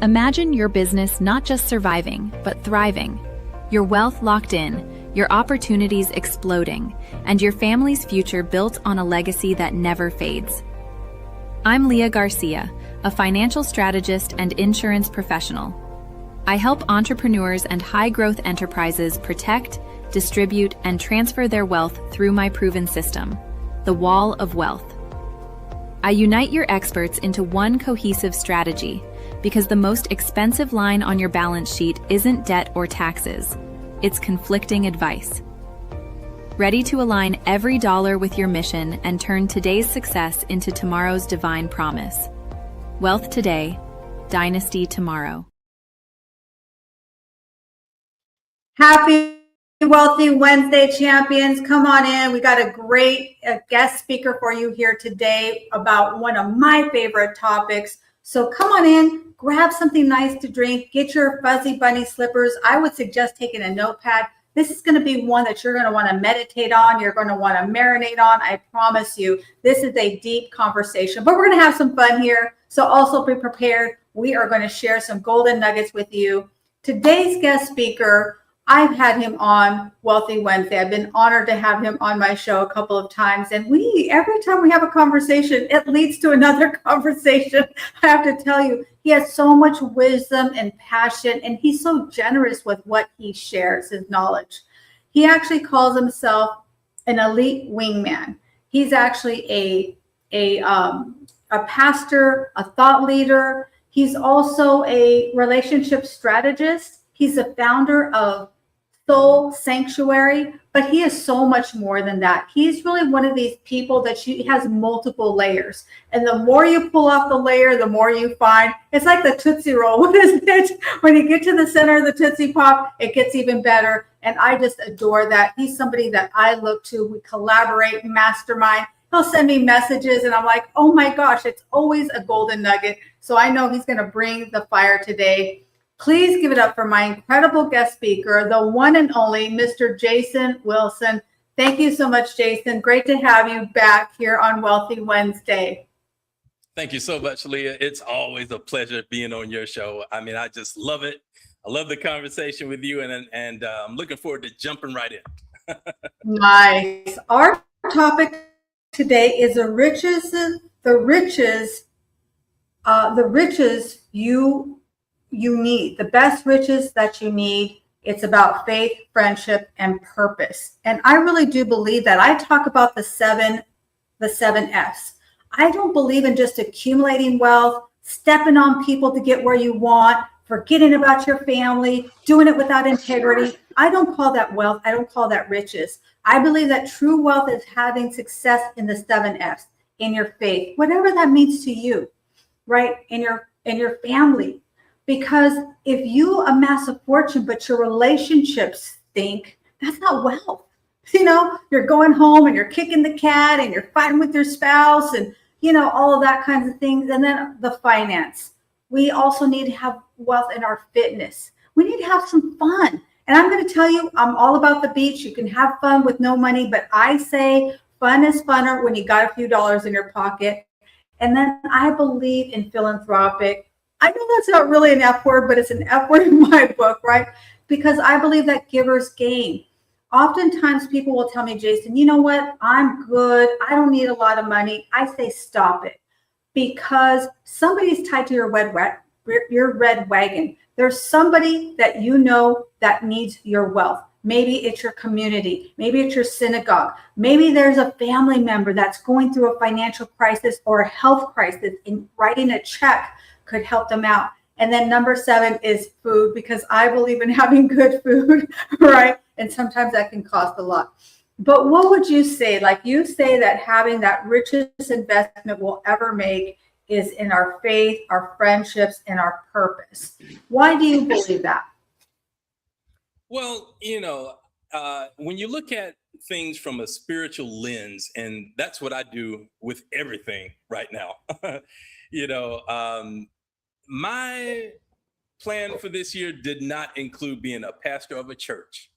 Imagine your business not just surviving, but thriving. Your wealth locked in, your opportunities exploding, and your family's future built on a legacy that never fades. I'm Leah Garcia, a financial strategist and insurance professional. I help entrepreneurs and high-growth enterprises protect, distribute, and transfer their wealth through my proven system, the Wall of Wealth. I unite your experts into one cohesive strategy because the most expensive line on your balance sheet isn't debt or taxes, it's conflicting advice. Ready to align every dollar with your mission and turn today's success into tomorrow's divine promise. Wealth today, dynasty tomorrow. Happy Wealthy Wednesday, champions. Come on in. We got a great guest speaker for you here today about one of my favorite topics. So come on in, grab something nice to drink, get your fuzzy bunny slippers. I would suggest taking a notepad. This is going to be one that you're going to want to meditate on. You're going to want to marinate on. I promise you, this is a deep conversation, but we're going to have some fun here. So also be prepared. We are going to share some golden nuggets with you. Today's guest speaker, I've had him on Wealthy Wednesday. I've been honored to have him on my show a couple of times. And every time we have a conversation, it leads to another conversation. I have to tell you, he has so much wisdom and passion, and he's so generous with what he shares, his knowledge. He actually calls himself an elite wingman. He's actually a pastor, a thought leader. He's also a relationship strategist. He's a founder of Soul Sanctuary, but he is so much more than that. He's really one of these people that has multiple layers. And the more you pull off the layer, the more you find. It's like the Tootsie Roll. What is it? When you get to the center of the Tootsie Pop, it gets even better. And I just adore that. He's somebody that I look to. We collaborate, mastermind. He'll send me messages and I'm like, oh my gosh, it's always a golden nugget. So I know he's going to bring the fire today. Please give it up for my incredible guest speaker, the one and only Mr. Jason Wilson. Thank you so much, Jason. Great to have you back here on Wealthy Wednesday. Thank you so much, Leah. It's always a pleasure being on your show. I mean, I just love it. I love the conversation with you, and I'm looking forward to jumping right in. Nice. Our topic today is the riches you need, the best riches that you need. It's about faith, friendship, and purpose. And I really do believe that. I talk about the seven F's. I don't believe in just accumulating wealth, stepping on people to get where you want, forgetting about your family, doing it without integrity. I don't call that wealth. I don't call that riches. I believe that true wealth is having success in the 7 F's, in your faith, whatever that means to you, right? In your family. Because if you amass a fortune, but your relationships stink, that's not wealth. You know, you're going home and you're kicking the cat and you're fighting with your spouse and, all of that kinds of things. And then the finance. We also need to have wealth in our fitness. We need to have some fun. And I'm going to tell you, I'm all about the beach. You can have fun with no money, but I say fun is funner when you got a few dollars in your pocket. And then I believe in philanthropic. I know that's not really an F word, but it's an F word in my book, right? Because I believe that givers gain. Oftentimes people will tell me, Jason, you know what? I'm good. I don't need a lot of money. I say, stop it. Because somebody's tied to your red wagon. There's somebody that that needs your wealth. Maybe it's your community. Maybe it's your synagogue. Maybe there's a family member that's going through a financial crisis or a health crisis, and writing a check could help them out. And then number 7 is food, because I believe in having good food, right? And sometimes that can cost a lot. But what would you say? Like you say that having that richest investment we'll ever make is in our faith, our friendships, and our purpose. Why do you believe that? Well, when you look at things from a spiritual lens, and that's what I do with everything right now, my plan for this year did not include being a pastor of a church.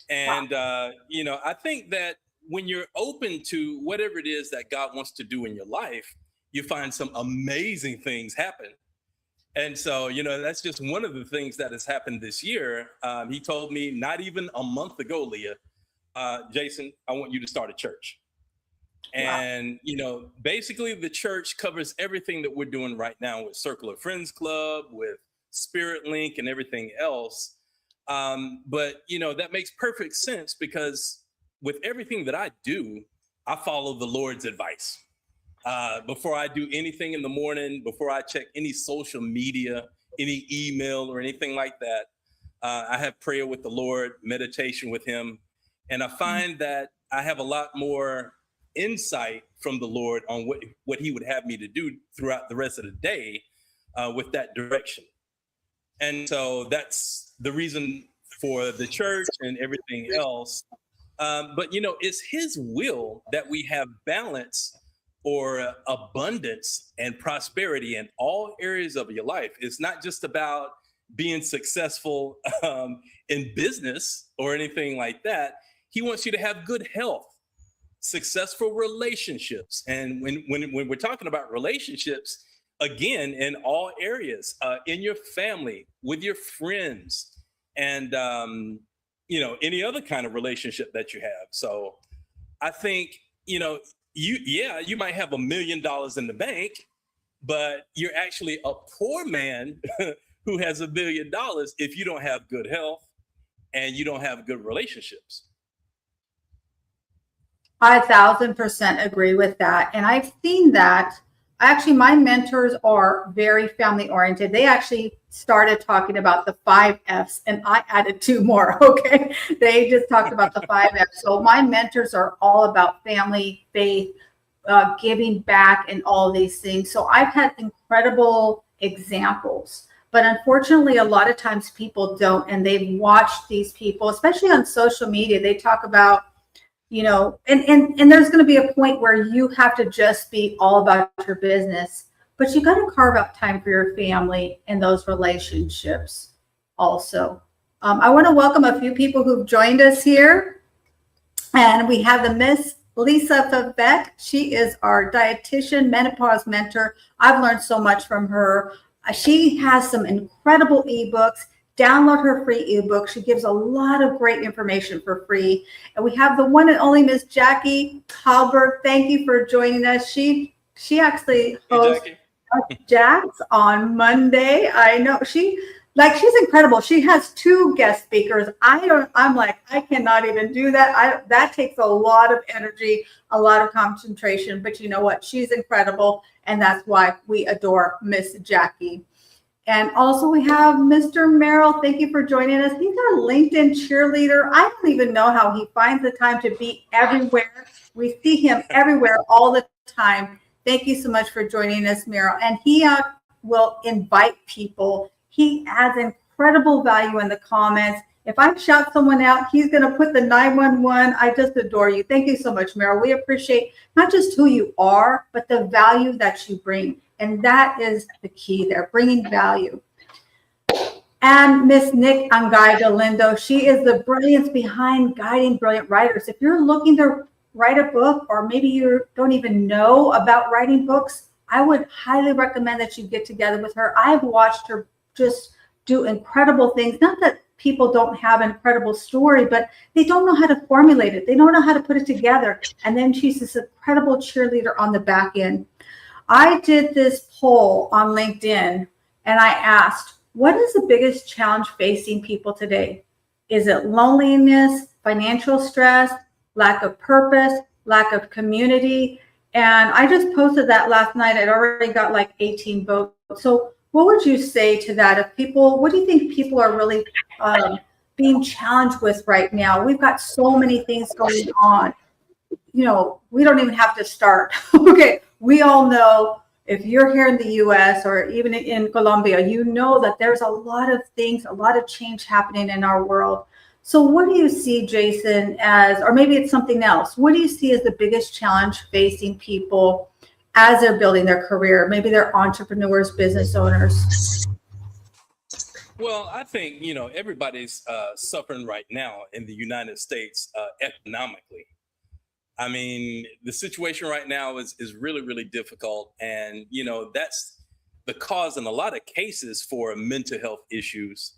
And, I think that when you're open to whatever it is that God wants to do in your life, you find some amazing things happen. And so, that's just one of the things that has happened this year. He told me not even a month ago, Leah, Jason, I want you to start a church. Wow. And, basically the church covers everything that we're doing right now with Circle of Friends Club, with Spirit Link and everything else. But, that makes perfect sense because with everything that I do, I follow the Lord's advice. Before I do anything in the morning, before I check any social media, any email or anything like that, I have prayer with the Lord, meditation with him. And I find that I have a lot more insight from the Lord on what he would have me to do throughout the rest of the day with that direction. And so that's the reason for the church and everything else. But, it's his will that we have balance or abundance and prosperity in all areas of your life. It's not just about being successful in business or anything like that. He wants you to have good health, successful relationships. And when we're talking about relationships, again, in all areas, in your family, with your friends, and any other kind of relationship that you have. So I think, you might have $1 million in the bank, but you're actually a poor man who has $1 million if you don't have good health and you don't have good relationships. I 1,000% agree with that. And I've seen that. Actually, my mentors are very family oriented. They actually started talking about the 5 F's and I added 2 more. Okay. They just talked about the 5 F's. So my mentors are all about family, faith, giving back, and all these things. So I've had incredible examples. But unfortunately, a lot of times people don't, and they've watched these people, especially on social media. They talk about, and there's going to be a point where you have to just be all about your business, but you got to carve out time for your family and those relationships also. I want to welcome a few people who've joined us here. And we have the Miss Lisa Favec. She is our dietitian, menopause mentor. I've learned so much from her. She has some incredible ebooks. Download her free ebook. She gives a lot of great information for free. And we have the one and only Miss Jackie Halberg. Thank you for joining us. She actually hosts Jax on Monday. I know she's incredible. She has 2 guest speakers. I'm like, I cannot even do that. That takes a lot of energy, a lot of concentration, but you know what? She's incredible. And that's why we adore Miss Jackie. And also we have Mr. Merrill. Thank you for joining us. He's our LinkedIn cheerleader. I don't even know how he finds the time to be everywhere. We see him everywhere all the time. Thank you so much for joining us, Merrill. And he will invite people. He adds incredible value in the comments. If I shout someone out, he's going to put the 911. I just adore you. Thank you so much, Merrill. We appreciate not just who you are, but the value that you bring. And that is the key there, bringing value. And Miss Nick Angay Galindo, she is the brilliance behind guiding brilliant writers. If you're looking to write a book, or maybe you don't even know about writing books, I would highly recommend that you get together with her. I've watched her just do incredible things. Not that people don't have an incredible story, but they don't know how to formulate it. They don't know how to put it together. And then she's this incredible cheerleader on the back end. I did this poll on LinkedIn and I asked, what is the biggest challenge facing people today? Is it loneliness, financial stress, lack of purpose, lack of community? And I just posted that last night. I'd already got like 18 votes. So what would you say to that? What do you think people are really being challenged with right now? We've got so many things going on. We don't even have to start. Okay. We all know, if you're here in the US or even in Colombia, you know that there's a lot of things, a lot of change happening in our world. So what do you see, Jason, or maybe it's something else, what do you see as the biggest challenge facing people as they're building their career? Maybe they're entrepreneurs, business owners. Well, I think, everybody's suffering right now in the United States economically. I mean, the situation right now is really, really difficult. And, that's the cause in a lot of cases for mental health issues.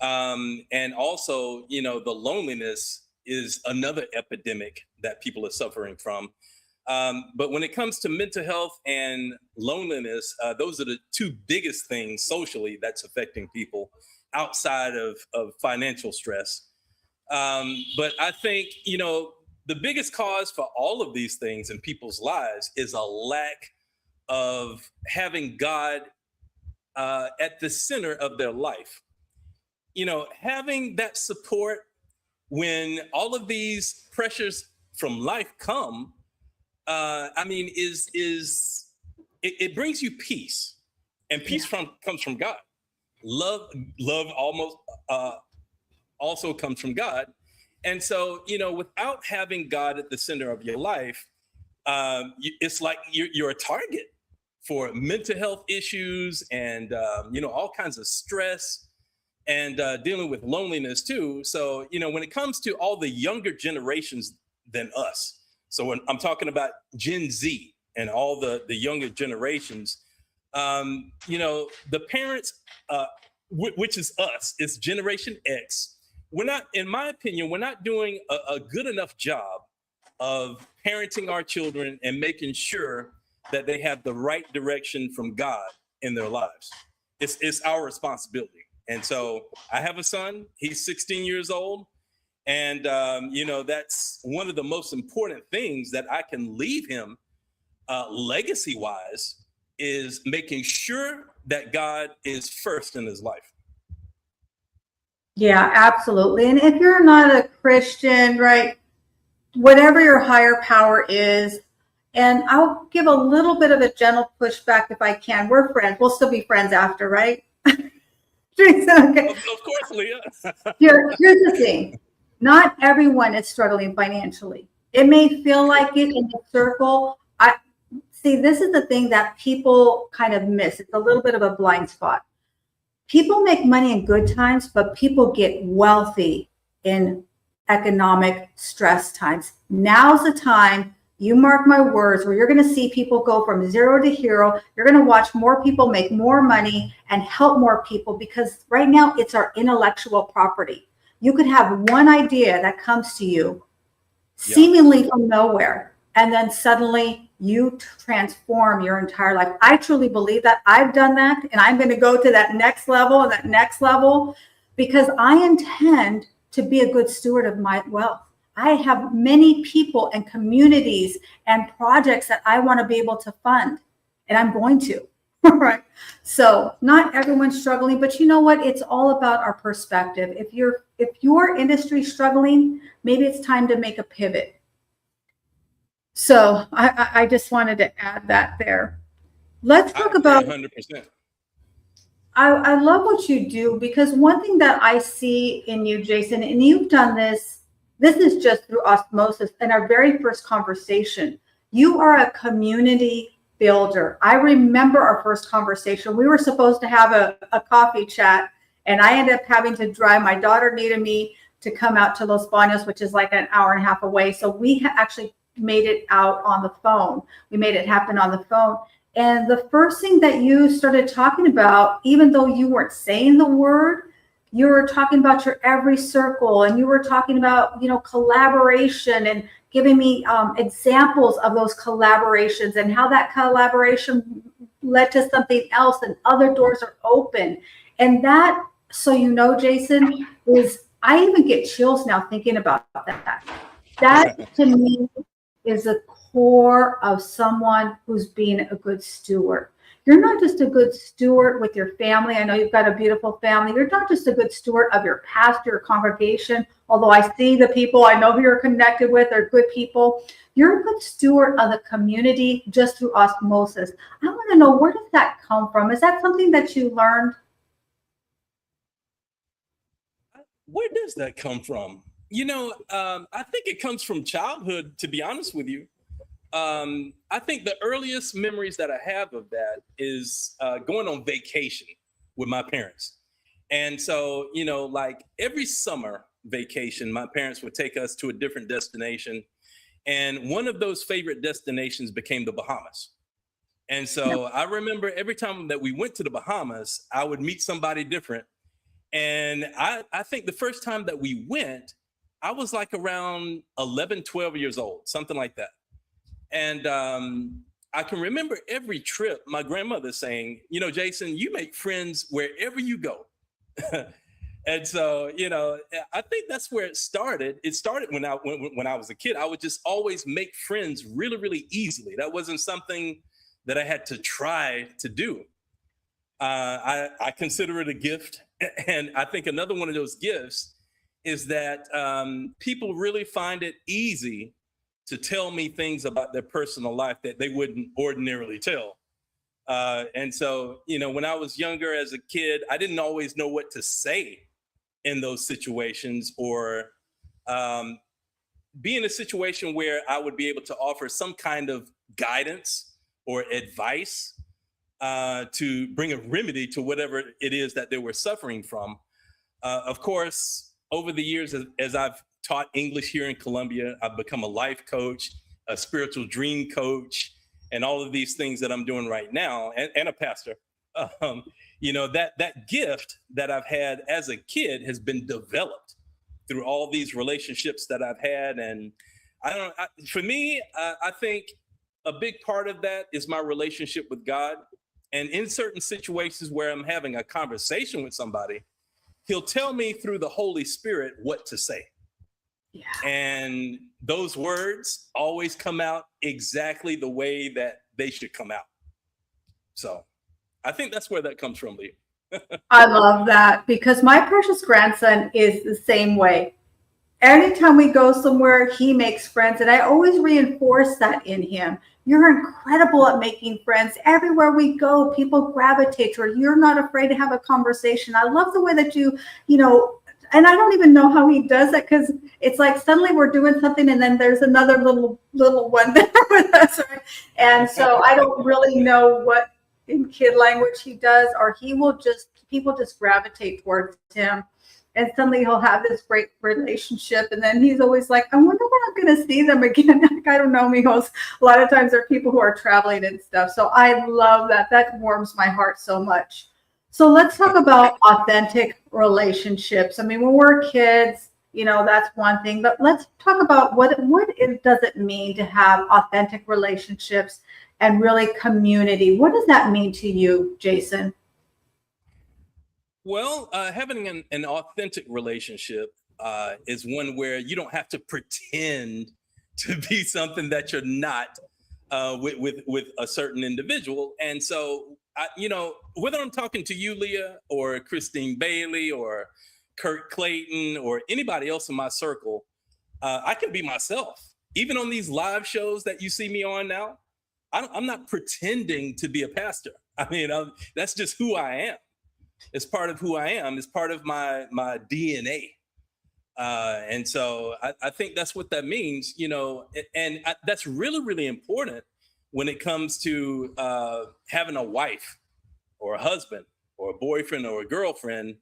And also, the loneliness is another epidemic that people are suffering from. But when it comes to mental health and loneliness, those are the two biggest things socially that's affecting people outside of financial stress. But I think, the biggest cause for all of these things in people's lives is a lack of having God at the center of their life. Having that support when all of these pressures from life come, it brings you peace, and peace comes from God. Love almost also comes from God. And so, without having God at the center of your life, it's like you're a target for mental health issues and, all kinds of stress and dealing with loneliness too. So, when it comes to all the younger generations than us, so when I'm talking about Gen Z and all the younger generations, the parents, which is us, it's Generation X. We're not, in my opinion, we're not doing a good enough job of parenting our children and making sure that they have the right direction from God in their lives. It's our responsibility. And so I have a son, he's 16 years old. And, that's one of the most important things that I can leave him legacy wise, is making sure that God is first in his life. Yeah, absolutely. And if you're not a Christian, right, whatever your higher power is, and I'll give a little bit of a gentle pushback if I can. We're friends. We'll still be friends after, right? Okay. Of course, Leah. Here's the thing. Not everyone is struggling financially. It may feel like it in the circle. This is the thing that people kind of miss. It's a little bit of a blind spot. People make money in good times, but people get wealthy in economic stress times. Now's the time, you mark my words, where you're going to see people go from zero to hero. You're going to watch more people make more money and help more people, because right now it's our intellectual property. You could have one idea that comes to you seemingly from nowhere, and then suddenly you transform your entire life. I truly believe that. I've done that, and I'm going to go to that next level and that next level, because I intend to be a good steward of my wealth. I have many people and communities and projects that I want to be able to fund, and I'm going to. Right. So not everyone's struggling, but you know what? It's all about our perspective. If your industry's struggling, maybe it's time to make a pivot. So I just wanted to add that there. Let's talk about 100%. I love what you do, because one thing that I see in you, Jason, and you've done this is just through osmosis in our very first conversation. You are a community builder. I remember our first conversation. We were supposed to have a coffee chat, and I ended up having to drive. My daughter needed me to come out to Los Baños, which is like an hour and a half away. So we actually made it out on the phone. We made it happen on the phone. And the first thing that you started talking about, even though you weren't saying the word, you were talking about your every circle, and you were talking about, collaboration, and giving me examples of those collaborations and how that collaboration led to something else and other doors are open. And that, so Jason, is, I even get chills now thinking about that. That to me is the core of someone who's being a good steward. You're not just a good steward with your family. I know you've got a beautiful family. You're not just a good steward of your pastor, your congregation, although I see the people I know who you're connected with are good people. You're a good steward of the community just through osmosis. I want to know, where does that come from? Is that something that you learned? Where does that come from? I think it comes from childhood, to be honest with you. I think the earliest memories that I have of that is going on vacation with my parents. And so, like every summer vacation, my parents would take us to a different destination. And one of those favorite destinations became the Bahamas. And so I remember every time that we went to the Bahamas, I would meet somebody different. And I think the first time that we went, I was like around 11, 12 years old, something like that. And I can remember every trip, my grandmother saying, you know, Jason, you make friends wherever you go. And so, you know, I think that's where it started. It started when I was a kid. I would just always make friends really, really easily. That wasn't something that I had to try to do. I consider it a gift. And I think another one of those gifts is that people really find it easy to tell me things about their personal life that they wouldn't ordinarily tell. And so, you know, when I was younger as a kid, I didn't always know what to say in those situations, or be in a situation where I would be able to offer some kind of guidance or advice to bring a remedy to whatever it is that they were suffering from. Of course, over the years, as I've taught English here in Columbia, I've become a life coach, a spiritual dream coach, and all of these things that I'm doing right now, and a pastor. You know, that gift that I've had as a kid has been developed through all these relationships that I've had. And for me, I think a big part of that is my relationship with God. And in certain situations where I'm having a conversation with somebody, he'll tell me through the Holy Spirit what to say. Yeah. And those words always come out exactly the way that they should come out. So I think that's where that comes from, Lee. I love that, because my precious grandson is the same way. Anytime we go somewhere, he makes friends, and I always reinforce that in him. You're incredible at making friends. Everywhere we go, people gravitate toward you. You're not afraid to have a conversation. I love the way that you know, and I don't even know how he does that, because it's like suddenly we're doing something and then there's another little one there with us. Right? And so I don't really know what in kid language he does, or people just gravitate towards him. And suddenly he'll have this great relationship. And then he's always like, I wonder when I'm going to see them again. Like, I don't know, Mijos. A lot of times there are people who are traveling and stuff. So I love that. That warms my heart so much. So let's talk about authentic relationships. I mean, when we're kids, you know, that's one thing. But let's talk about what does it mean to have authentic relationships and really community. What does that mean to you, Jason? Well, having an authentic relationship is one where you don't have to pretend to be something that you're not with a certain individual. And so, you know, whether I'm talking to you, Leah, or Christine Bailey, or Kurt Clayton, or anybody else in my circle, I can be myself. Even on these live shows that you see me on now, I'm not pretending to be a pastor. I mean, that's just who I am. It's part of who I am. It's part of my DNA. And so I think that's what that means, you know, and that's really, really important when it comes to having a wife or a husband or a boyfriend or a girlfriend.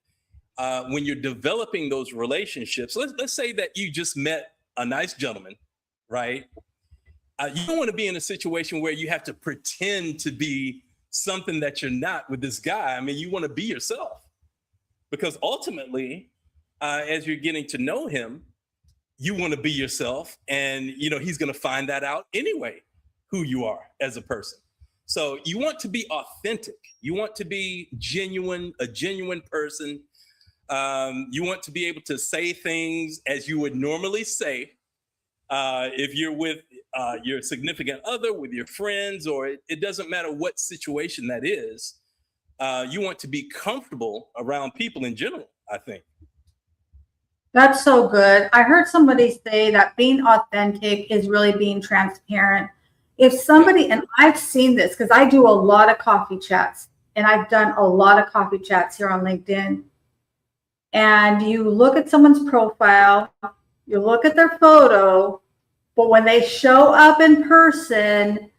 When you're developing those relationships, let's say that you just met a nice gentleman, right? You don't want to be in a situation where you have to pretend to be something that you're not with this guy. I mean, you want to be yourself, because ultimately, as you're getting to know him, you want to be yourself, and you know he's going to find that out anyway, who you are as a person. So you want to be authentic. You want to be genuine, a genuine person. You want to be able to say things as you would normally say if you're with your significant other, with your friends, or it doesn't matter what situation that is. You want to be comfortable around people in general, I think. That's so good. I heard somebody say that being authentic is really being transparent. If somebody, and I've seen this because I do a lot of coffee chats, and I've done a lot of coffee chats here on LinkedIn. And you look at someone's profile, you look at their photo, but when they show up in person,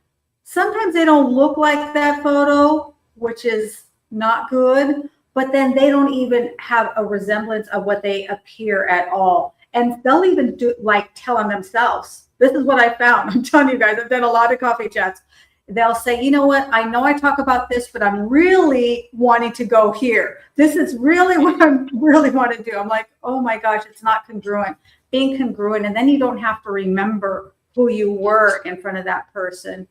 sometimes they don't look like that photo, which is not good, but then they don't even have a resemblance of what they appear at all. And they'll even do like tell on themselves. This is what I found. I'm telling you guys, I've done a lot of coffee chats. they'll say, you know what, I know I talk about this, but I'm really wanting to go here. This is really what I really want to do. I'm like, oh my gosh, it's not congruent. Being congruent, and then you don't have to remember who you were in front of that person.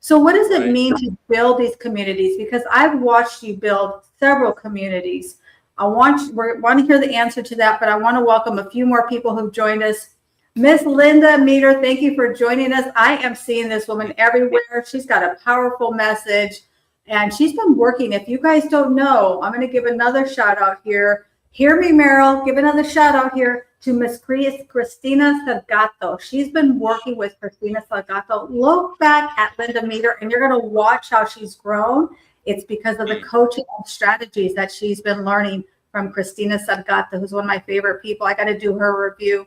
So what does it mean to build these communities? Because I've watched you build several communities. We want to hear the answer to that, but I want to welcome a few more people who've joined us. Miss Linda Meter, thank you for joining us. I am seeing this woman everywhere. She's got a powerful message, and she's been working. If you guys don't know, I'm going to give another shout out here. Hear me, Meryl. Give another shout out here to Miss Christina Salgato. She's been working with Christina Salgato. Look back at Linda Meter, and you're going to watch how she's grown. It's because of the coaching and strategies that she's been learning from Christina Salgato, who's one of my favorite people. I got to do her review.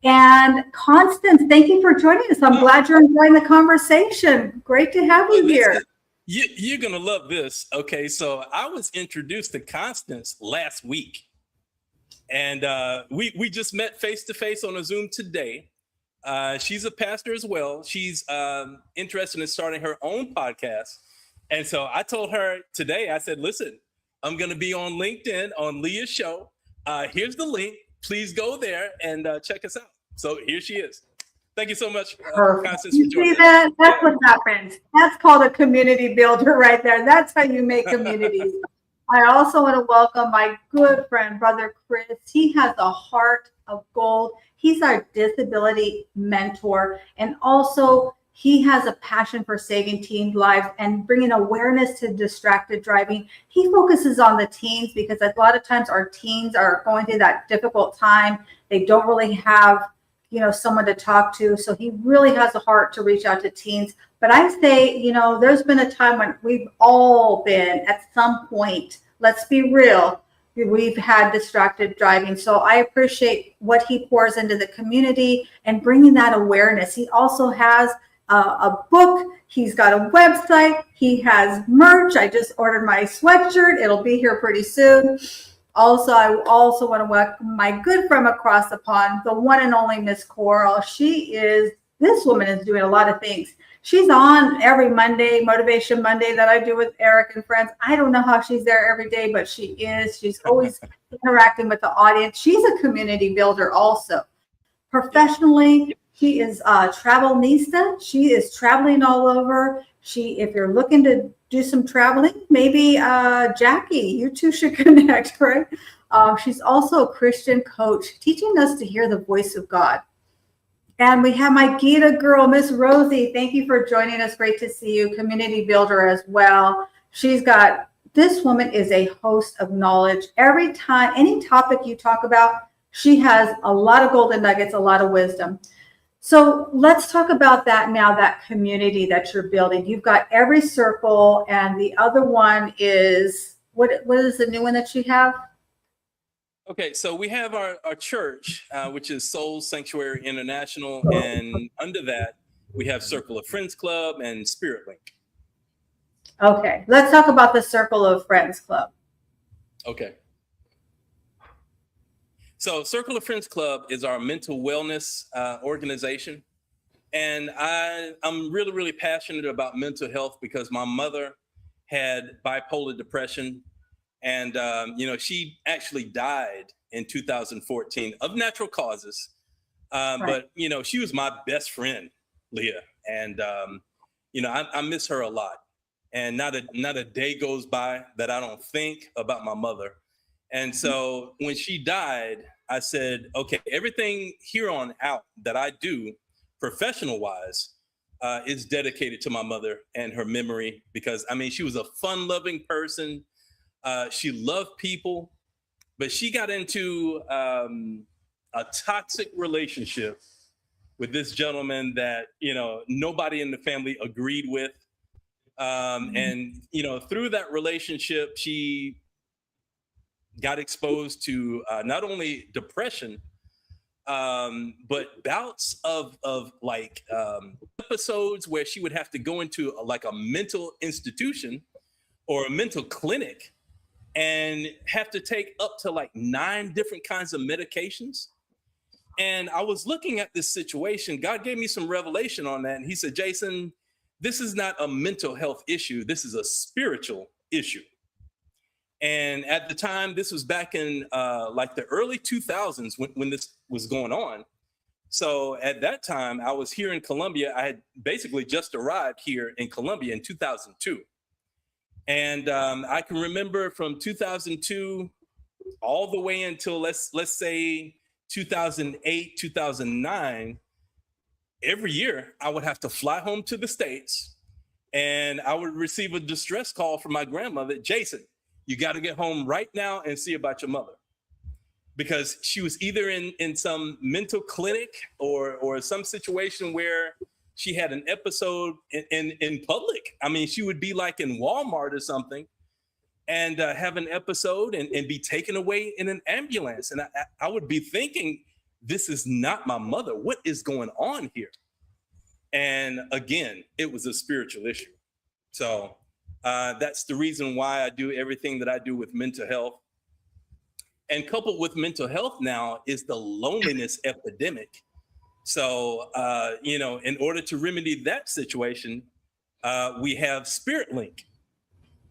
And Constance, thank you for joining us. I'm glad you're enjoying the conversation. Great to have you here. You're going to love this. Okay, so I was introduced to Constance last week. And we just met face-to-face on a Zoom today. She's a pastor as well. She's interested in starting her own podcast. And so I told her today, I said, listen, I'm going to be on LinkedIn on Leah's show. Here's the link. Please go there and check us out. So here she is. Thank you so much, Constance, for joining us. See that? That's what happens. That's called a community builder right there. That's how you make communities. I also want to welcome my good friend, Brother Chris. He has a heart of gold. He's our disability mentor. And also, he has a passion for saving teen lives and bringing awareness to distracted driving. He focuses on the teens because a lot of times our teens are going through that difficult time. They don't really have, someone to talk to. So he really has a heart to reach out to teens. But I say, there's been a time when we've all been at some point, let's be real, we've had distracted driving. So I appreciate what he pours into the community and bringing that awareness. He also has a book. He's got a website. He has merch. I just ordered my sweatshirt. It'll be here pretty soon. Also, I also want to welcome my good friend across the pond, the one and only Miss Coral. This woman is doing a lot of things. She's on every Monday, Motivation Monday, that I do with Eric and friends. I don't know how she's there every day, but she is. She's always interacting with the audience. She's a community builder also. Professionally, she is a travelnista. She is traveling all over. If you're looking to do some traveling, maybe Jackie, you two should connect, right? She's also a Christian coach, teaching us to hear the voice of God. And we have my Gita girl, Miss Rosie. Thank you for joining us. Great to see you. Community builder as well. This woman is a host of knowledge. Every time, any topic you talk about, she has a lot of golden nuggets, a lot of wisdom. So let's talk about that now, that community that you're building. You've got Every Circle, and the other one is, what is the new one that you have? Okay, so we have our church, which is Soul Sanctuary International, and under that, we have Circle of Friends Club and Spirit Link. Okay, let's talk about the Circle of Friends Club. Okay. So Circle of Friends Club is our mental wellness organization. And I'm really, really passionate about mental health because my mother had bipolar depression. And, she actually died in 2014 of natural causes. Right. But, she was my best friend, Leah. And, I miss her a lot. And not a day goes by that I don't think about my mother. And so when she died, I said, okay, everything here on out that I do professional wise is dedicated to my mother and her memory, because she was a fun loving person. She loved people, but she got into a toxic relationship with this gentleman that, nobody in the family agreed with. And, through that relationship, she got exposed to not only depression, but bouts of episodes where she would have to go into a mental institution or a mental clinic and have to take up to 9 different kinds of medications. And I was looking at this situation. God gave me some revelation on that. And he said, Jason, this is not a mental health issue. This is a spiritual issue. And at the time, this was back in like the early 2000s when this was going on. So at that time, I was here in Colombia. I had basically just arrived here in Colombia in 2002. And I can remember from 2002 all the way until let's say 2008, 2009, every year I would have to fly home to the States and I would receive a distress call from my grandmother, Jason, you got to get home right now and see about your mother. Because she was either in some mental clinic or some situation where she had an episode in public. I mean, she would be like in Walmart or something and have an episode and be taken away in an ambulance. And I would be thinking, this is not my mother. What is going on here? And again, it was a spiritual issue. So that's the reason why I do everything that I do with mental health. And coupled with mental health now is the loneliness epidemic. So, in order to remedy that situation, we have Spirit Link.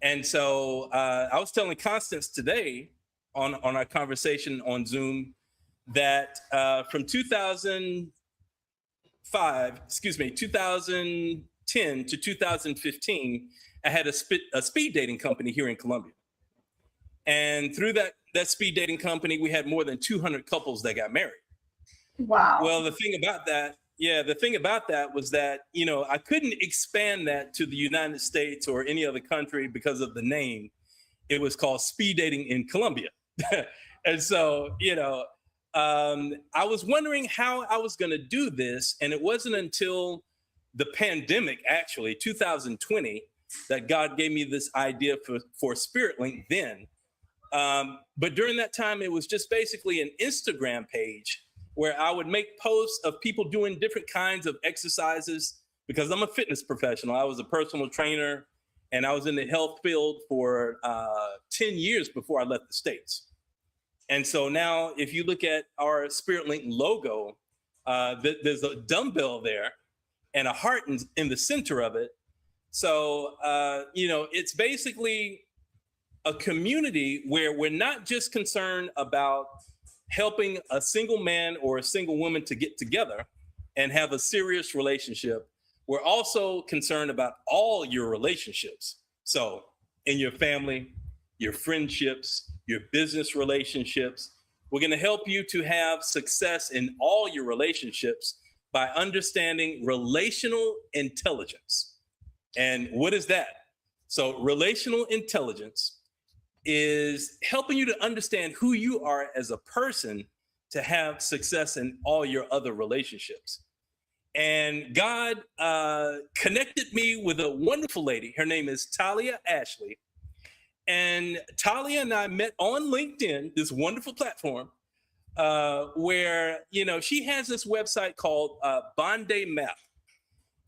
And so I was telling Constance today on our conversation on Zoom that from 2010 to 2015, I had a speed dating company here in Colombia. And through that speed dating company, we had more than 200 couples that got married. Wow. Well, the thing about that was that, I couldn't expand that to the United States or any other country because of the name. It was called Speed Dating in Colombia. And so, I was wondering how I was going to do this. And it wasn't until the pandemic, actually, 2020, that God gave me this idea for Spirit Link then. But during that time, it was just basically an Instagram page where I would make posts of people doing different kinds of exercises because I'm a fitness professional. I was a personal trainer and I was in the health field for 10 years before I left the States. And so now if you look at our Spirit Link logo, there's a dumbbell there and a heart in the center of it. So, it's basically a community where we're not just concerned about helping a single man or a single woman to get together and have a serious relationship. We're also concerned about all your relationships. So in your family, your friendships, your business relationships, we're going to help you to have success in all your relationships by understanding relational intelligence. And what is that? So relational intelligence is helping you to understand who you are as a person to have success in all your other relationships. And God connected me with a wonderful lady. Her name is Talia Ashley. And Talia and I met on LinkedIn, this wonderful platform, where, she has this website called Bonde Map.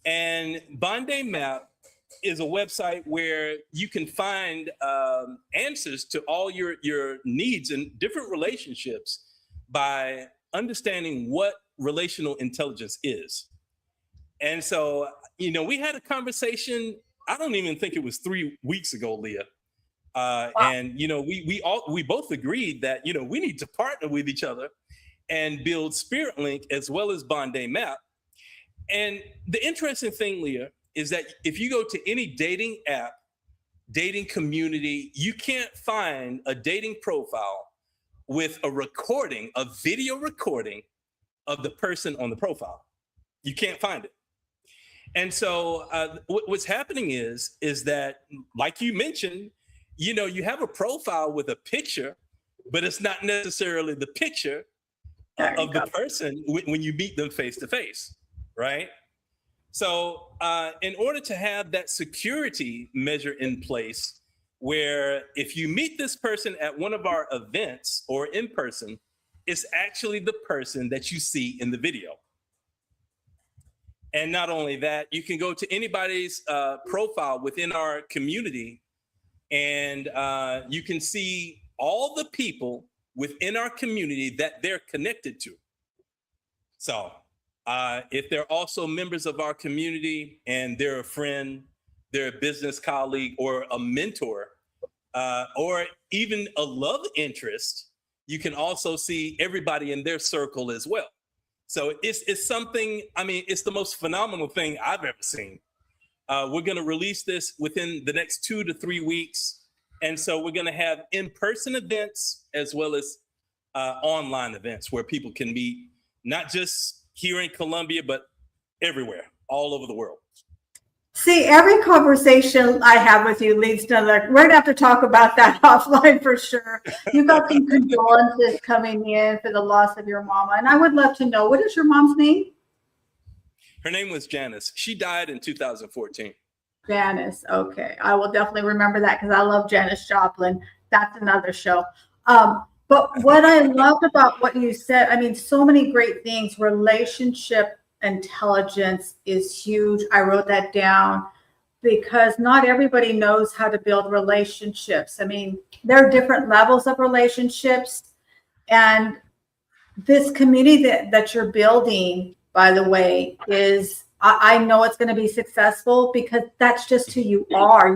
And Bonde Map is a website where you can find answers to all your needs in different relationships by understanding what relational intelligence is. And so, we had a conversation, I don't even think it was 3 weeks ago, Leah. Wow. And, we both agreed that, we need to partner with each other and build Spirit Link as well as Bonde Map. And the interesting thing, Leah, is that if you go to any dating app, dating community, you can't find a dating profile with a video recording of the person on the profile. You can't find it. And so what's happening is that, like you mentioned, you have a profile with a picture, but it's not necessarily the picture of the person when you meet them face to face, right? So in order to have that security measure in place, where if you meet this person at one of our events or in person, it's actually the person that you see in the video. And not only that, you can go to anybody's profile within our community and you can see all the people within our community that they're connected to. So If they're also members of our community and they're a friend, they're a business colleague or a mentor, or even a love interest, you can also see everybody in their circle as well. So it's something, I mean, it's the most phenomenal thing I've ever seen. We're going to release this within the next 2 to 3 weeks. And so we're going to have in-person events as well as online events where people can meet, not just here in Columbia, but everywhere, all over the world. See, every conversation I have with you leads to another. We're gonna have to talk about that offline for sure. You got some condolences coming in for the loss of your mama, and I would love to know, what is your mom's name? Her name was Janice. She died in 2014. Janice. Okay, I will definitely remember that because I love Janis Joplin. That's another show. But what I loved about what you said, I mean, so many great things. Relationship intelligence is huge. I wrote that down because not everybody knows how to build relationships. I mean, there are different levels of relationships. And this community that you're building, by the way, is, I know it's going to be successful because that's just who you are.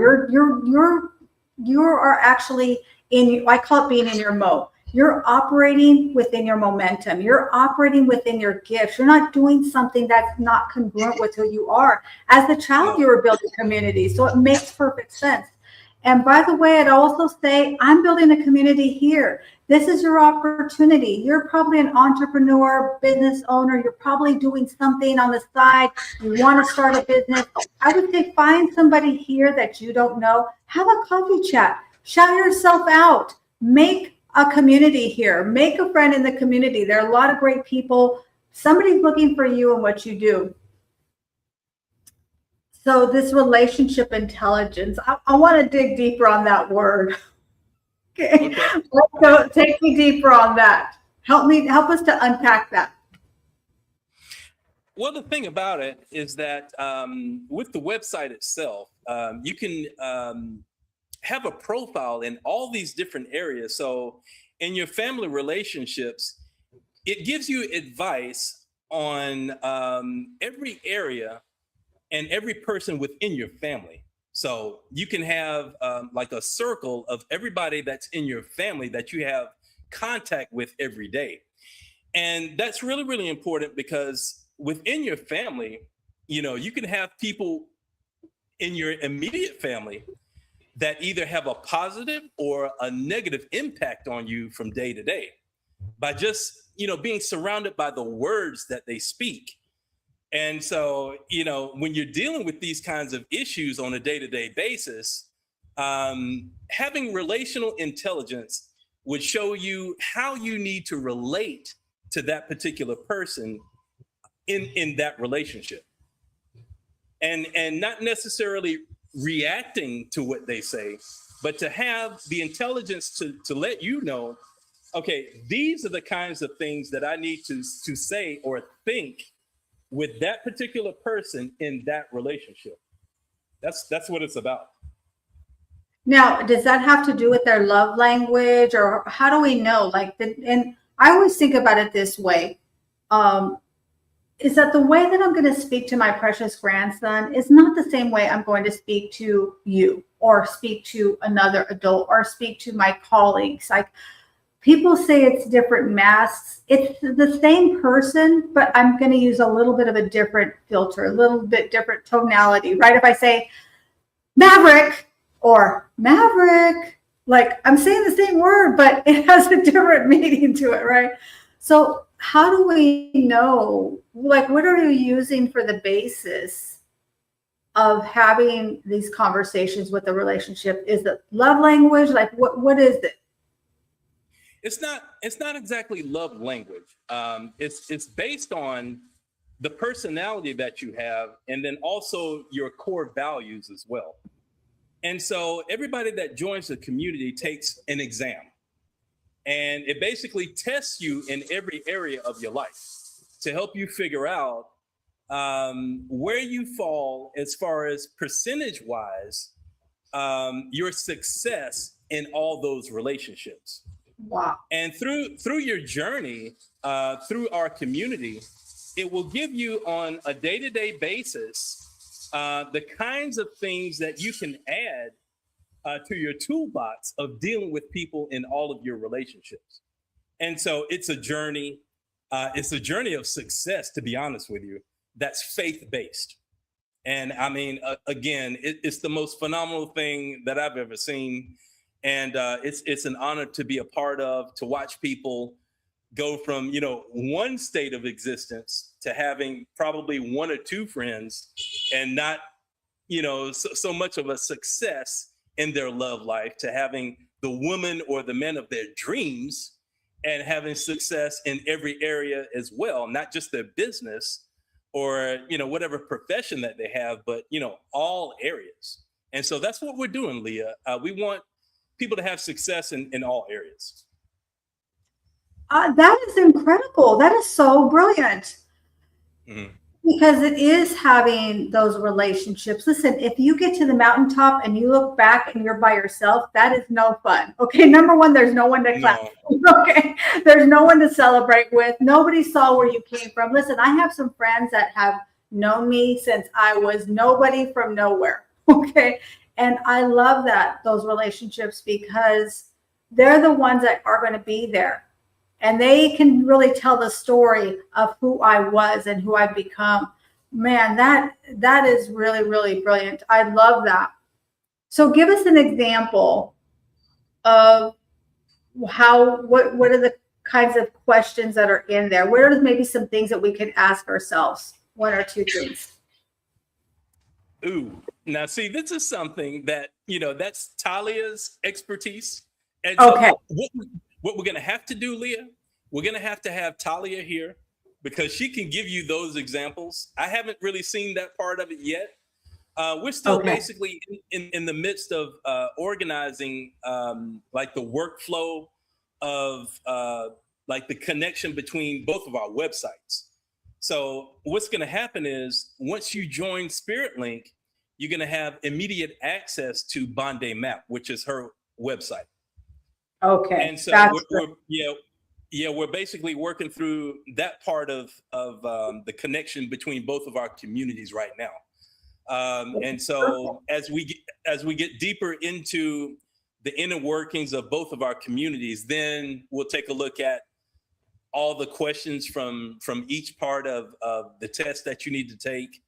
You are actually I call it being in your mode. You're operating within your momentum. You're operating within your gifts. You're not doing something that's not congruent with who you are. As a child, you were building community, so it makes perfect sense. And by the way, I'd also say, I'm building a community here. This is your opportunity. You're probably an entrepreneur, business owner. You're probably doing something on the side. You want to start a business. I would say find somebody here that you don't know. Have a coffee chat. Shout yourself out. Make a community here. Make a friend in the community. There are a lot of great people. Somebody's looking for you and what you do. So this relationship intelligence, I want to dig deeper on that word. Okay. Let's go. Take me deeper on that. Help us to unpack that. Well, the thing about it is that with the website itself, you can have a profile in all these different areas. So in your family relationships, it gives you advice on every area and every person within your family. So you can have like a circle of everybody that's in your family that you have contact with every day. And that's really, really important because within your family, you know, you can have people in your immediate family that either have a positive or a negative impact on you from day to day by just, you know, being surrounded by the words that they speak. And so, you know, when you're dealing with these kinds of issues on a day-to-day basis, having relational intelligence would show you how you need to relate to that particular person in that relationship. And not necessarily reacting to what they say, but to have the intelligence to let you know, okay, these are the kinds of things that I need to say or think with that particular person in that relationship. That's what it's about. Now, does that have to do with their love language, or how do we know? And I always think about it this way. Is that the way that I'm going to speak to my precious grandson is not the same way I'm going to speak to you or speak to another adult or speak to my colleagues. Like, people say it's different masks. It's the same person, but I'm going to use a little bit of a different filter, a little bit different tonality, right? If I say Maverick or Maverick, like, I'm saying the same word, but it has a different meaning to it, right? So how do we know, like, what are you using for the basis of having these conversations with the relationship? Is it love language? Like, what is it? It's not exactly love language. It's based on the personality that you have, and then also your core values as well. And so everybody that joins the community takes an exam, and it basically tests you in every area of your life to help you figure out where you fall as far as percentage-wise, your success in all those relationships. Wow. And through your journey, through our community, it will give you on a day-to-day basis the kinds of things that you can add to your toolbox of dealing with people in all of your relationships. And so it's a journey. It's a journey of success, to be honest with you, that's faith-based. And I mean, again, it's the most phenomenal thing that I've ever seen. And it's an honor to be a part of, to watch people go from, one state of existence to having probably one or two friends and not, so much of a success in their love life, to having the woman or the man of their dreams and having success in every area as well, not just their business or, whatever profession that they have, but, all areas. And so that's what we're doing, Leah. We want people to have success in all areas. That is incredible. That is so brilliant. Mm-hmm. Because it is having those relationships. Listen, if you get to the mountaintop and you look back and you're by yourself, that is no fun. Okay, number one, there's no one to clap. No. Okay, there's no one to celebrate with. Nobody saw where you came from. Listen, I have some friends that have known me since I was nobody from nowhere. Okay, and I love those relationships, because they're the ones that are going to be there. And they can really tell the story of who I was and who I've become. Man, that is really, really brilliant. I love that. So give us an example of what are the kinds of questions that are in there? What are maybe some things that we could ask ourselves? One or two things. Ooh, now see, this is something that, that's Talia's expertise. And okay. So what we're going to have to do, Leah, we're going to have Talia here, because she can give you those examples. I haven't really seen that part of it yet. We're still basically in the midst of organizing like the workflow of like the connection between both of our websites. So what's going to happen is, once you join SpiritLink, you're going to have immediate access to Bonde Map, which is her website. Okay. And so we're basically working through that part of the connection between both of our communities right now. And so as we get deeper into the inner workings of both of our communities, then we'll take a look at all the questions from each part of the test that you need to take,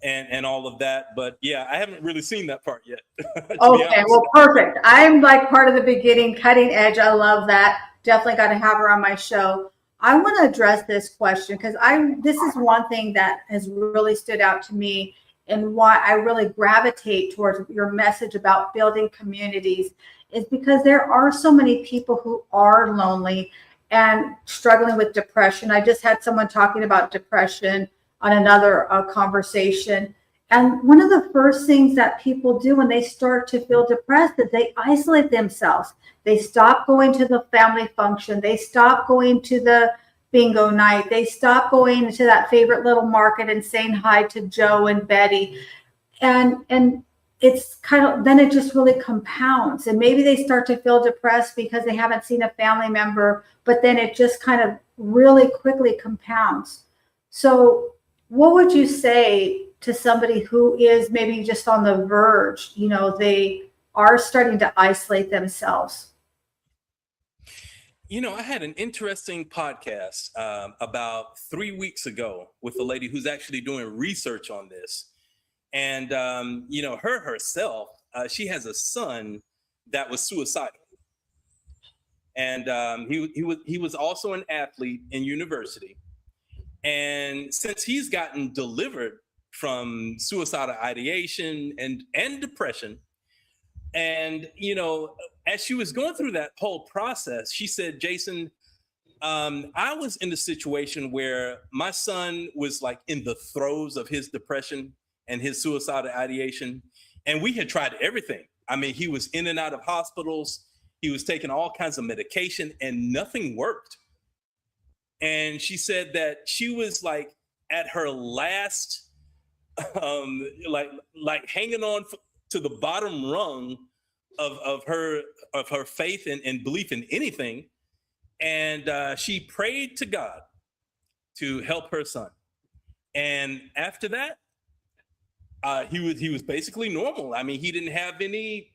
and all of that. But yeah, I haven't really seen that part yet. Okay, well, perfect. I'm like part of the beginning, cutting edge. I love that. Definitely got to have her on my show. I want to address this question, because this is one thing that has really stood out to me, and why I really gravitate towards your message about building communities, is because there are so many people who are lonely and struggling with depression. I just had someone talking about depression on another conversation. And one of the first things that people do when they start to feel depressed is they isolate themselves. They stop going to the family function. They stop going to the bingo night. They stop going to that favorite little market and saying hi to Joe and Betty. And it's then it just really compounds. And maybe they start to feel depressed because they haven't seen a family member, but then it just kind of really quickly compounds. So what would you say to somebody who is maybe just on the verge, they are starting to isolate themselves? I had an interesting podcast about 3 weeks ago with a lady who's actually doing research on this. And, her herself, she has a son that was suicidal. And he was also an athlete in university. And since he's gotten delivered from suicidal ideation and depression, and, as she was going through that whole process, she said, Jason, I was in a situation where my son was like in the throes of his depression and his suicidal ideation. And we had tried everything. I mean, he was in and out of hospitals. He was taking all kinds of medication, and nothing worked. And she said that she was like at her last, like hanging on to the bottom rung of her faith and belief in anything. And she prayed to God to help her son. And after that, he was basically normal. I mean, he didn't have any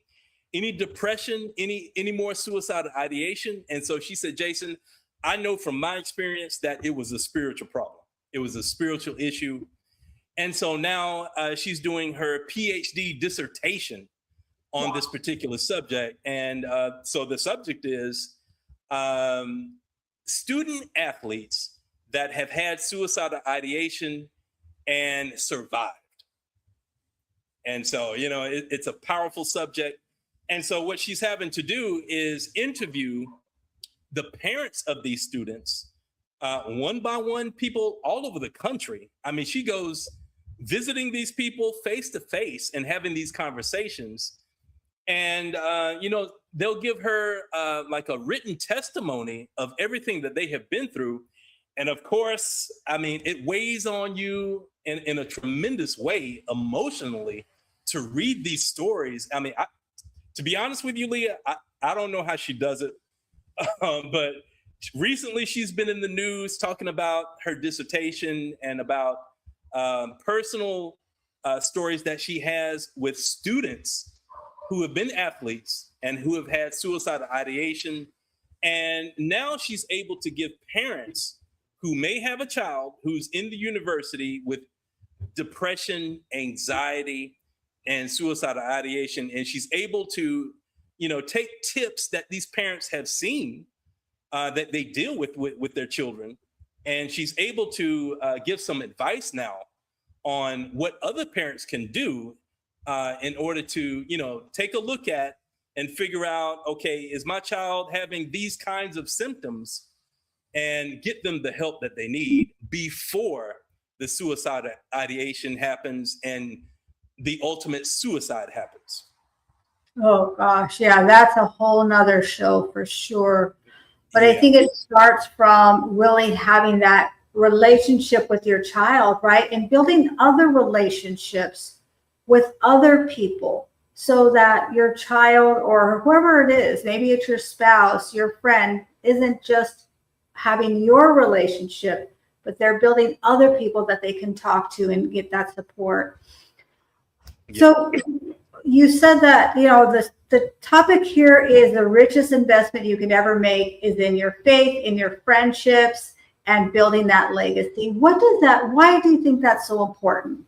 depression, any more suicidal ideation. And so she said, Jason, I know from my experience that it was a spiritual problem. It was a spiritual issue. And so now she's doing her PhD dissertation on this particular subject. And so the subject is student athletes that have had suicidal ideation and survived. And so, it's a powerful subject. And so what she's having to do is interview the parents of these students, one by one, people all over the country. I mean, she goes visiting these people face to face and having these conversations. And, they'll give her like a written testimony of everything that they have been through. And of course, I mean, it weighs on you in a tremendous way emotionally to read these stories. I mean, to be honest with you, Leah, I don't know how she does it. But recently she's been in the news talking about her dissertation and about personal stories that she has with students who have been athletes and who have had suicidal ideation. And now she's able to give parents who may have a child who's in the university with depression, anxiety, and suicidal ideation. And she's able to, take tips that these parents have seen that they deal with their children. And she's able to give some advice now on what other parents can do in order to, take a look at and figure out, okay, is my child having these kinds of symptoms, and get them the help that they need before the suicide ideation happens and the ultimate suicide happens. Oh gosh, yeah, that's a whole nother show for sure. But I think it starts from really having that relationship with your child, right? And building other relationships with other people so that your child or whoever it is, maybe it's your spouse, your friend, isn't just having your relationship, but they're building other people that they can talk to and get that support. Yeah. So you said that, the topic here is the richest investment you can ever make is in your faith, in your friendships, and building that legacy. Why do you think that's so important?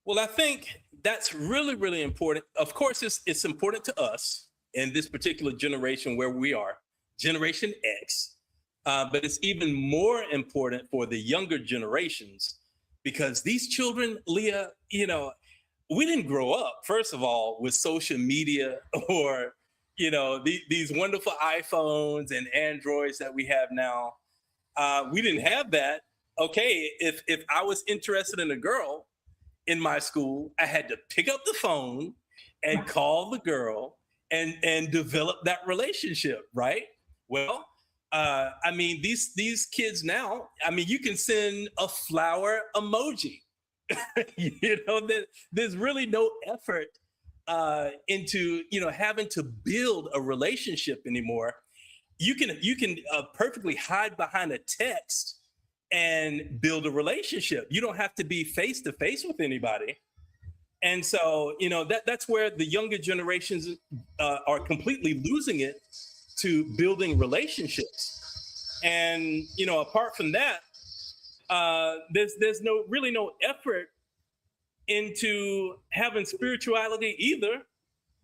Well, I think that's really, really important. Of course, it's important to us in this particular generation where we are, Generation X, but it's even more important for the younger generations because these children, Leah, we didn't grow up, first of all, with social media or, these wonderful iPhones and Androids that we have now. We didn't have that. Okay, if I was interested in a girl in my school, I had to pick up the phone and call the girl and develop that relationship, right? Well, these kids now, you can send a flower emoji. There's really no effort into, having to build a relationship anymore. You can perfectly hide behind a text and build a relationship. You don't have to be face to face with anybody. And so, that's where the younger generations are completely losing it to building relationships. And, apart from that, there's no effort into having spirituality either,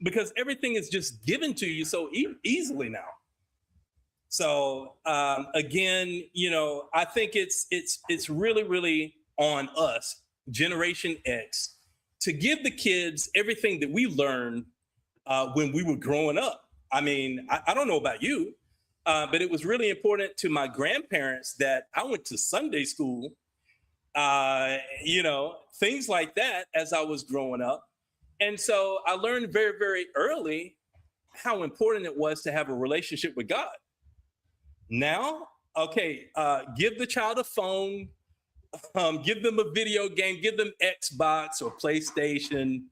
because everything is just given to you so easily now. So again, I think it's really, really on us, Generation X, to give the kids everything that we learned when we were growing up. I don't know about you, but it was really important to my grandparents that I went to Sunday school, things like that as I was growing up. And so I learned very, very early how important it was to have a relationship with God. Now, okay, give the child a phone, give them a video game, give them Xbox or PlayStation,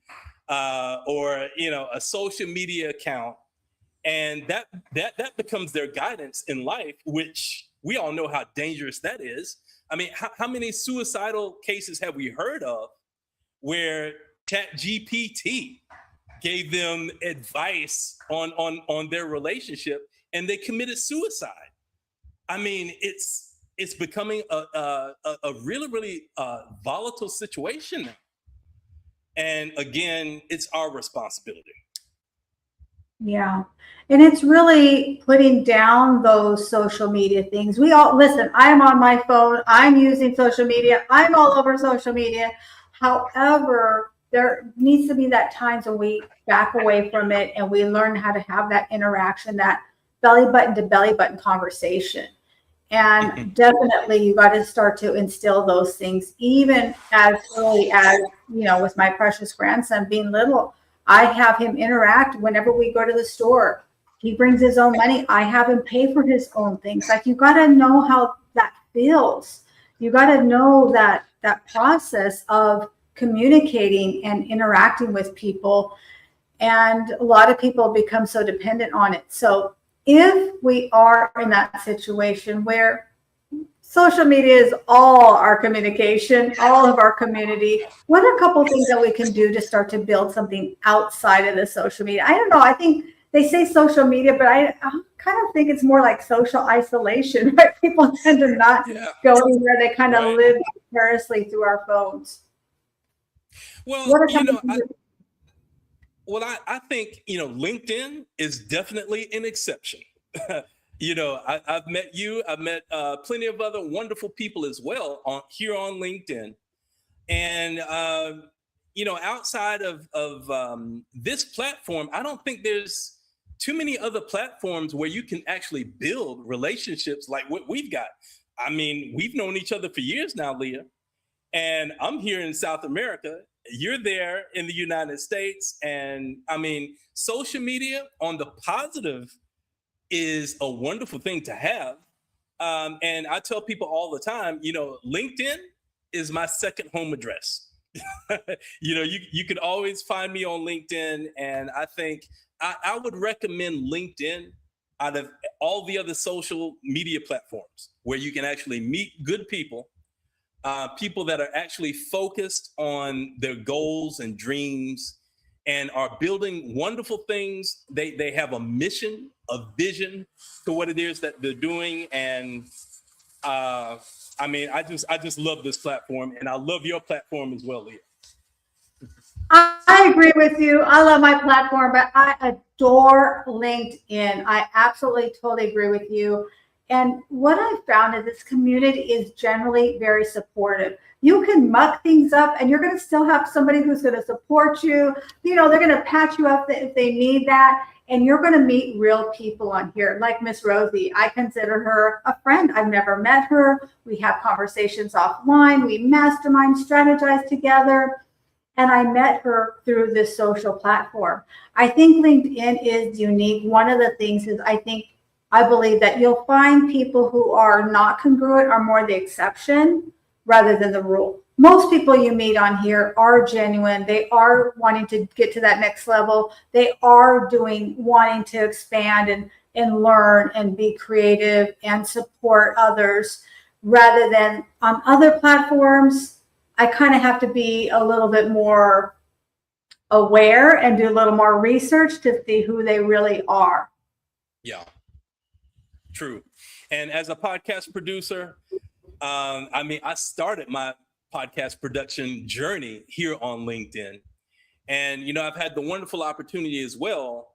or a social media account, and that becomes their guidance in life, which we all know how dangerous that is. I mean, how many suicidal cases have we heard of where ChatGPT gave them advice on their relationship and they committed suicide? I mean, it's becoming a really, really volatile situation now. And again, it's our responsibility. Yeah. And it's really putting down those social media things. We all listen, I'm on my phone, I'm using social media, I'm all over social media. However, there needs to be that times when we back away from it and we learn how to have that interaction, that belly button to belly button conversation. And definitely you got to start to instill those things, even as early as, with my precious grandson being little. I have him interact whenever we go to the store. He brings his own money. I have him pay for his own things. Like, you got to know how that feels. You got to know that process of communicating and interacting with people. And a lot of people become so dependent on it. So if we are in that situation where social media is all our communication, all of our community, what are a couple of things that we can do to start to build something outside of the social media? I don't know. I think they say social media, but I kind of think it's more like social isolation, right? People tend to not go anywhere. They kind of live vicariously through our phones. Well, I think, LinkedIn is definitely an exception. I've met you. I've met plenty of other wonderful people as well here on LinkedIn. And, outside of this platform, I don't think there's too many other platforms where you can actually build relationships like what we've got. I mean, we've known each other for years now, Leah, and I'm here in South America. You're there in the United States. And I mean, social media on the positive is a wonderful thing to have. And I tell people all the time, LinkedIn is my second home address. You can always find me on LinkedIn. And I think I would recommend LinkedIn out of all the other social media platforms where you can actually meet good people, people that are actually focused on their goals and dreams and are building wonderful things. They have a mission, a vision to what it is that they're doing. And I just love this platform, and I love your platform as well, Leah. I agree with you. I love my platform, but I adore LinkedIn. I absolutely totally agree with you. And what I've found is this community is generally very supportive. You can muck things up and you're going to still have somebody who's going to support you. They're going to patch you up if they need that. And you're going to meet real people on here, like Miss Rosie. I consider her a friend. I've never met her. We have conversations offline. We mastermind, strategize together. And I met her through this social platform. I think LinkedIn is unique. One of the things is I believe that you'll find people who are not congruent are more the exception rather than the rule. Most people you meet on here are genuine. They are wanting to get to that next level. They are wanting to expand and learn and be creative and support others, rather than on other platforms. I kind of have to be a little bit more aware and do a little more research to see who they really are. Yeah. True. And as a podcast producer, I started my podcast production journey here on LinkedIn. And, I've had the wonderful opportunity as well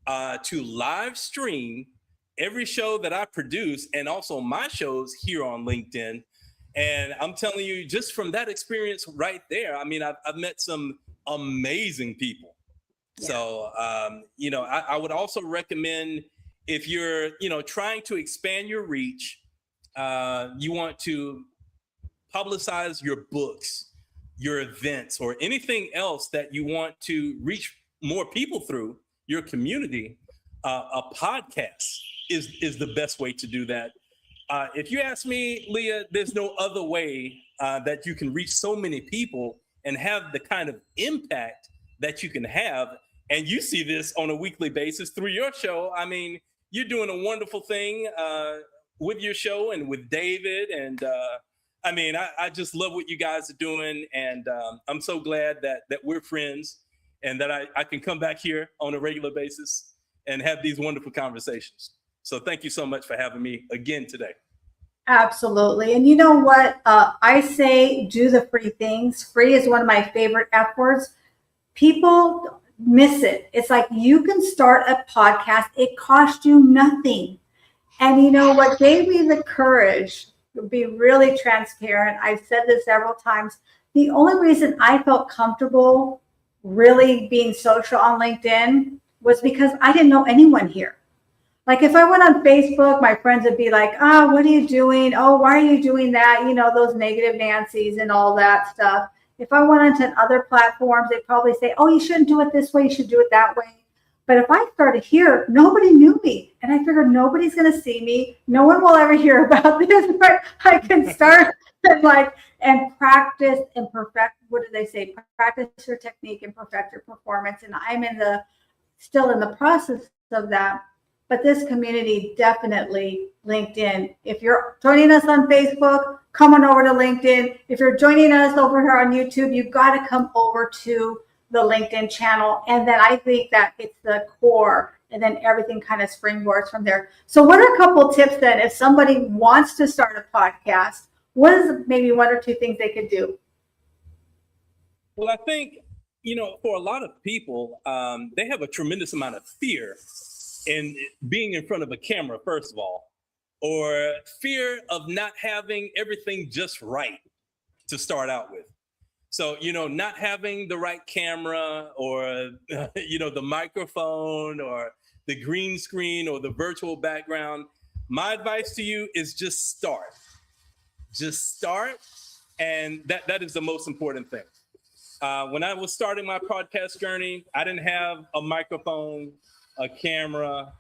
to live stream every show that I produce, and also my shows here on LinkedIn. And I'm telling you, just from that experience right there, I've met some amazing people. Yeah. So, I would also recommend, if you're, trying to expand your reach, you want to publicize your books, your events, or anything else that you want to reach more people through your community, a podcast is the best way to do that. If you ask me, Leah, there's no other way that you can reach so many people and have the kind of impact that you can have. And you see this on a weekly basis through your show. You're doing a wonderful thing with your show and with David. And I just love what you guys are doing. And I'm so glad that we're friends and that I can come back here on a regular basis and have these wonderful conversations. So thank you so much for having me again today. Absolutely. And you know what? I say do the free things. Free is one of my favorite F words. People miss it. It's like you can start a podcast. It costs you nothing. And you know what gave me the courage to be really transparent? I've said this several times. The only reason I felt comfortable really being social on LinkedIn was because I didn't know anyone here. Like if I went on Facebook, my friends would be like, what are you doing? Oh, why are you doing that? You know, those negative Nancy's and all that stuff. If I went onto other platforms, they'd probably say, oh, you shouldn't do it this way. You should do it that way. But if I started here, nobody knew me. And I figured nobody's going to see me. No one will ever hear about this. But I can start and practice and perfect. What do they say? Practice your technique and perfect your performance. And I'm still in the process of that. But this community definitely LinkedIn. If you're joining us on Facebook, come on over to LinkedIn. If you're joining us over here on YouTube, you've got to come over to the LinkedIn channel. And then I think that it's the core, and then everything kind of springboards from there. So what are a couple tips then if somebody wants to start a podcast? What is maybe one or two things they could do? Well, I think, for a lot of people, they have a tremendous amount of fear in being in front of a camera, first of all, or fear of not having everything just right to start out with. So, not having the right camera or, the microphone or the green screen or the virtual background. My advice to you is just start. Just start. And that is the most important thing. When I was starting my podcast journey, I didn't have a microphone, a camera,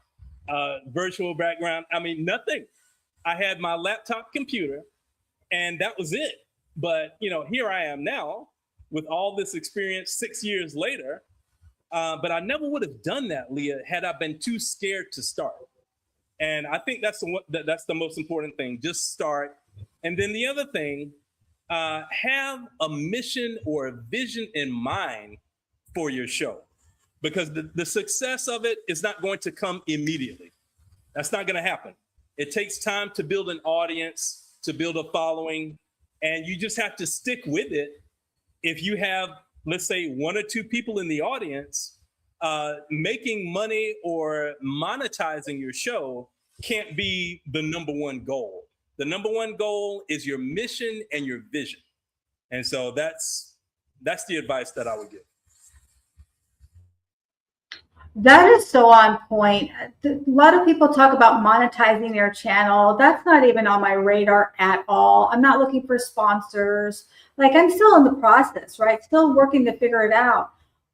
virtual background. Nothing. I had my laptop computer and that was it. But, here I am now with all this experience 6 years later. But I never would have done that, Leah, had I been too scared to start. And I think that's the most important thing. Just start. And then the other thing, have a mission or a vision in mind for your show. Because the success of it is not going to come immediately. That's not going to happen. It takes time to build an audience, to build a following, and you just have to stick with it. If you have, let's say, one or two people in the audience, making money or monetizing your show can't be the number one goal. The number one goal is your mission and your vision. And so that's the advice that I would give. That is so on point. A lot of people talk about monetizing their channel. That's not even on my radar at all. I'm not looking for sponsors. I'm still in the process, right? Still working to figure it out.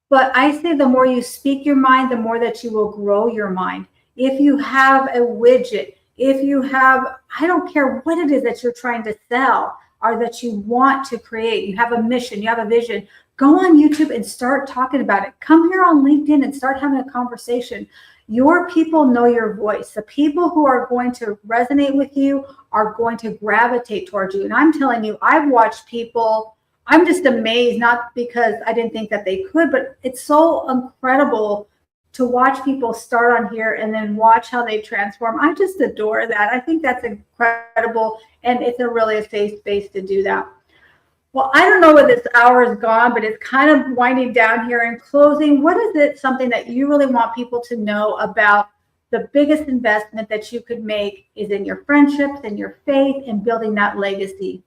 But I say the more you speak your mind, the more that you will grow your mind. If you have a widget, if you have, I don't care what it is that you're trying to sell or that you want to create, you have a mission, you have a vision, go on YouTube and start talking about it. Come here on LinkedIn and start having a conversation. Your people know your voice. The people who are going to resonate with you are going to gravitate towards you. And I'm telling you, I've watched people, I'm just amazed, not because I didn't think that they could, but it's so incredible to watch people start on here and then watch how they transform. I just adore that. I think that's incredible. And it's really a safe space to do that. Well, I don't know where this hour is gone, but it's kind of winding down here. In closing, what is it something that you really want people to know about the biggest investment that you could make is in your friendships and your faith and building that legacy?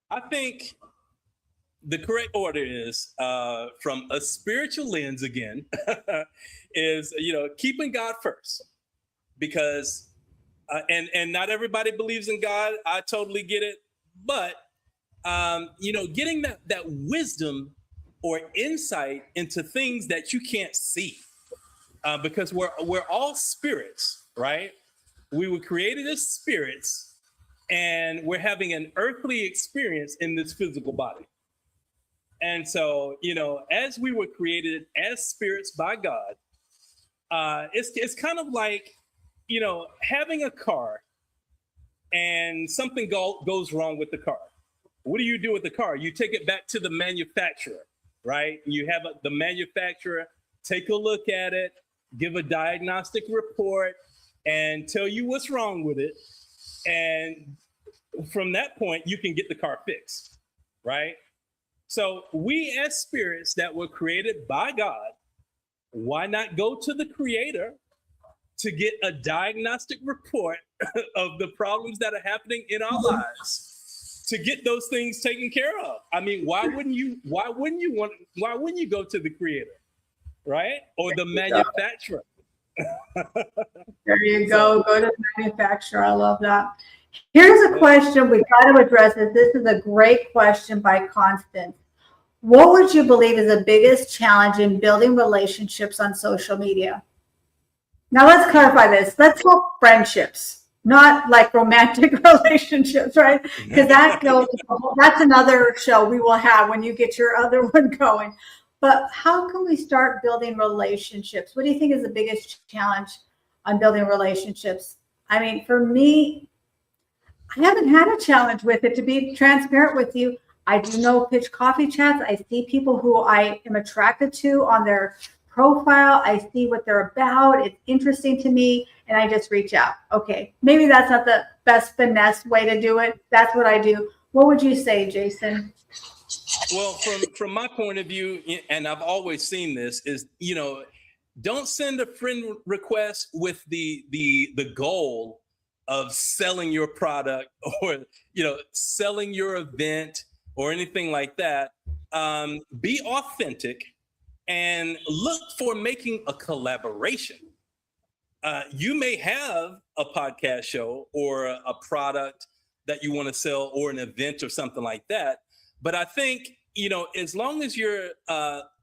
I think the correct order is, from a spiritual lens again, is, keeping God first. Because, and not everybody believes in God. I totally get it. But, getting that wisdom or insight into things that you can't see. Because we're all spirits, right? We were created as spirits, and we're having an earthly experience in this physical body. And so, as we were created as spirits by God, it's kind of like having a car and something goes wrong with the car. What do you do with the car? You take it back to the manufacturer, right? You have the manufacturer take a look at it, give a diagnostic report, and tell you what's wrong with it. And from that point, you can get the car fixed, right? So we as spirits that were created by God, why not go to the creator to get a diagnostic report of the problems that are happening in our lives, to get those things taken care of? I mean, why wouldn't you go to the creator, right? Or the manufacturer? There you go. Go to the manufacturer. I love that. Here's a question we try to address this. This is a great question by Constance. What would you believe is the biggest challenge in building relationships on social media? Now let's clarify this. Let's talk friendships, not like romantic relationships, right? Because that's another show we will have when you get your other one going. But how can we start building relationships? What do you think is the biggest challenge on building relationships? I mean, for me, I haven't had a challenge with it, to be transparent with you. I do know pitch coffee chats. I see people who I am attracted to on their profile. I see what they're about. It's interesting to me, and I just reach out. Okay, maybe that's not the best finesse way to do it. That's what I do. What would you say, Jason? Well, from my point of view, and I've always seen this, is don't send a friend request with the goal of selling your product or selling your event or anything like that. Be authentic and look for making a collaboration. You may have a podcast show or a product that you want to sell or an event or something like that. But I think, as long as you're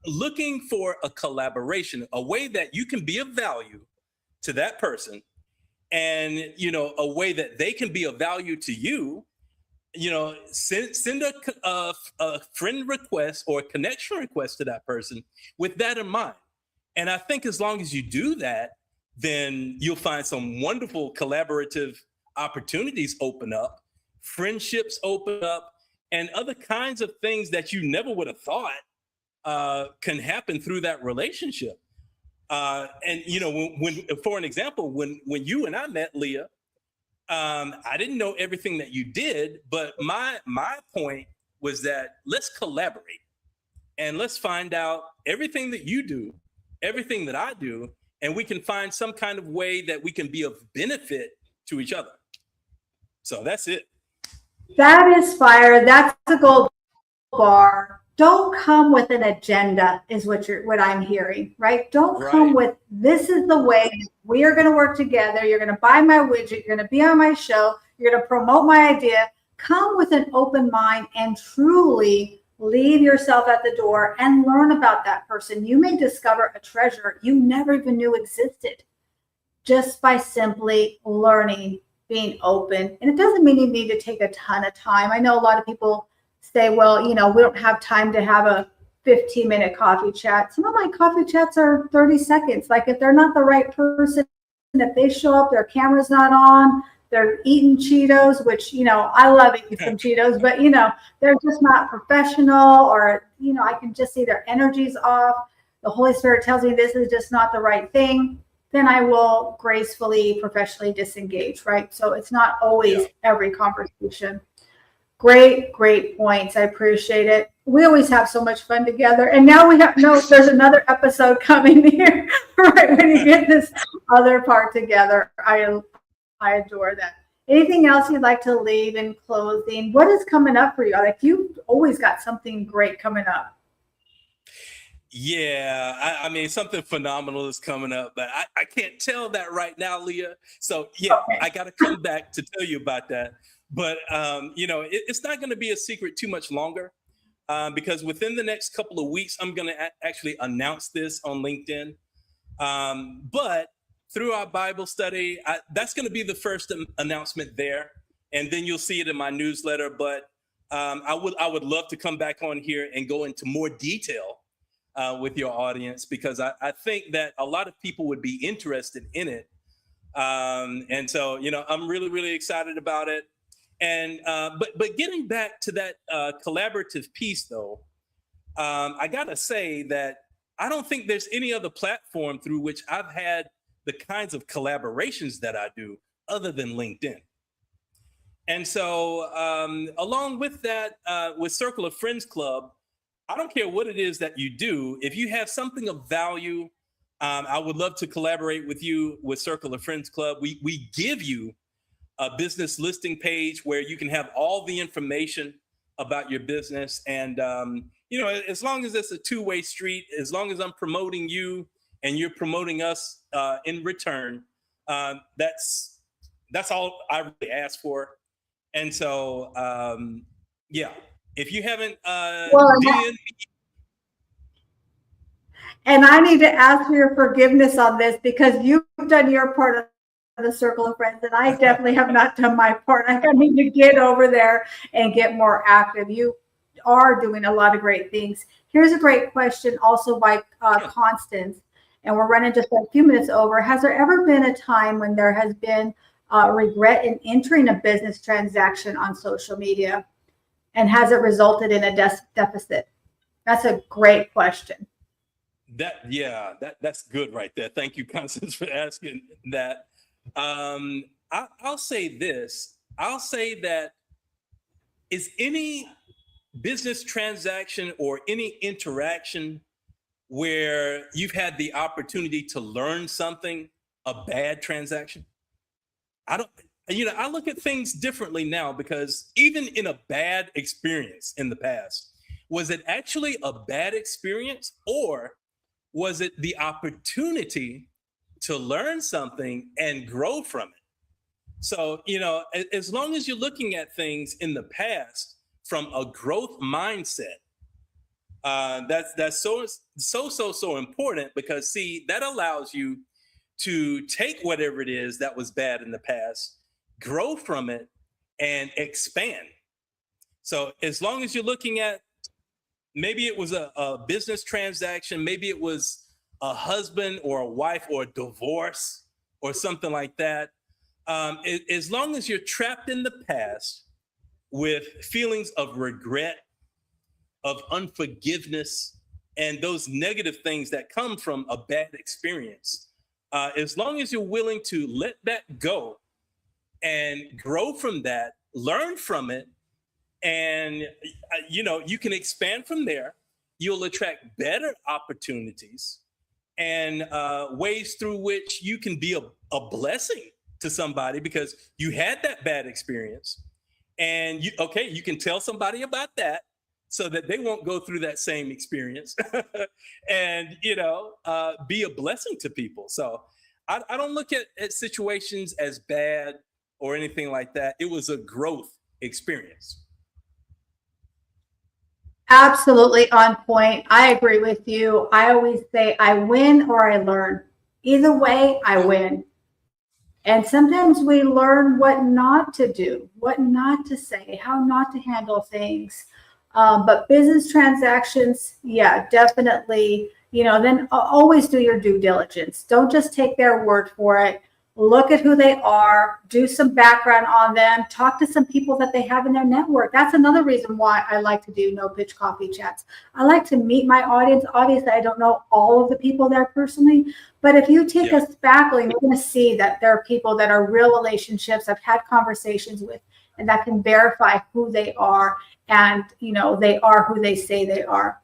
looking for a collaboration, a way that you can be of value to that person, and, a way that they can be of value to you, send a friend request or a connection request to that person with that in mind. And I think as long as you do that, then you'll find some wonderful collaborative opportunities open up, friendships open up, and other kinds of things that you never would have thought can happen through that relationship. And when for an example, when you and I met, Leah, I didn't know everything that you did, but my point was that let's collaborate and let's find out everything that you do, everything that I do, and we can find some kind of way that we can be of benefit to each other. So that's it. That is fire. That's the gold bar. Don't come with an agenda is what I'm hearing, right? Don't come with, this is the way we are going to work together. You're going to buy my widget. You're going to be on my show. You're going to promote my idea. Come with an open mind and truly leave yourself at the door and learn about that person. You may discover a treasure you never even knew existed just by simply learning, being open. And it doesn't mean you need to take a ton of time. I know a lot of people say, well, we don't have time to have a 15-minute coffee chat. Some of my coffee chats are 30 seconds. Like if they're not the right person, if they show up, their camera's not on, they're eating Cheetos, which, I love eating some Cheetos, but, they're just not professional, or, I can just see their energy's off. The Holy Spirit tells me this is just not the right thing. Then I will gracefully, professionally disengage, right? So it's not always every conversation. Great points. I appreciate it. We always have so much fun together. And now there's another episode coming here, right? When you get this other part together. I adore that. Anything else you'd like to leave in closing? What is coming up for you? Like, you've always got something great coming up. Yeah, I mean, something phenomenal is coming up, but I can't tell that right now, Leah. So okay. I got to come back to tell you about that. But, it's not going to be a secret too much longer because within the next couple of weeks, I'm going to actually announce this on LinkedIn. But through our Bible study, that's going to be the first announcement there. And then you'll see it in my newsletter. But I would love to come back on here and go into more detail with your audience, because I think that a lot of people would be interested in it. And so, I'm really, really excited about it. And but getting back to that collaborative piece, though, I gotta say that I don't think there's any other platform through which I've had the kinds of collaborations that I do other than LinkedIn. And so, along with that, with Circle of Friends Club, I don't care what it is that you do. If you have something of value, I would love to collaborate with you with Circle of Friends Club. We give you a business listing page where you can have all the information about your business. And, as long as it's a two-way street, as long as I'm promoting you and you're promoting us in return, that's all I really ask for. And so, if you haven't DM'd and I need to ask for your forgiveness on this because you've done your part of the Circle of Friends, and I definitely have not done my part. I need to get over there and get more active. You are doing a lot of great things. Here's a great question also by Constance, and we're running just a few minutes over. Has there ever been a time when there has been regret in entering a business transaction on social media, and has it resulted in a deficit? That's a great question. That's good right there. Thank you, Constance, for asking that. I'll say this. I'll say that is any business transaction or any interaction where you've had the opportunity to learn something a bad transaction? I look at things differently now, because even in a bad experience in the past, was it actually a bad experience, or was it the opportunity to learn something and grow from it? So, as long as you're looking at things in the past from a growth mindset, that's so important, because see, that allows you to take whatever it is that was bad in the past, grow from it, and expand. So as long as you're looking at, maybe it was a business transaction, maybe it was a husband or a wife or a divorce or something like that. As long as you're trapped in the past with feelings of regret, of unforgiveness, and those negative things that come from a bad experience, as long as you're willing to let that go and grow from that, learn from it, and you can expand from there, you'll attract better opportunities and ways through which you can be a blessing to somebody, because you had that bad experience, and you can tell somebody about that so that they won't go through that same experience and be a blessing to people. So I don't look at situations as bad or anything like that. It was a growth experience. Absolutely on point. I agree with you. I always say I win or I learn. Either way, I win. And sometimes we learn what not to do, what not to say, how not to handle things. But business transactions, yeah, definitely, then always do your due diligence. Don't just take their word for it. Look at who they are, do some background on them, talk to some people that they have in their network. That's another reason why I like to do no pitch coffee chats. I like to meet my audience. Obviously, I don't know all of the people there personally, but if you take us back, you're going to see that there are people that are real relationships I've had conversations with, and that can verify who they are, and they are who they say they are.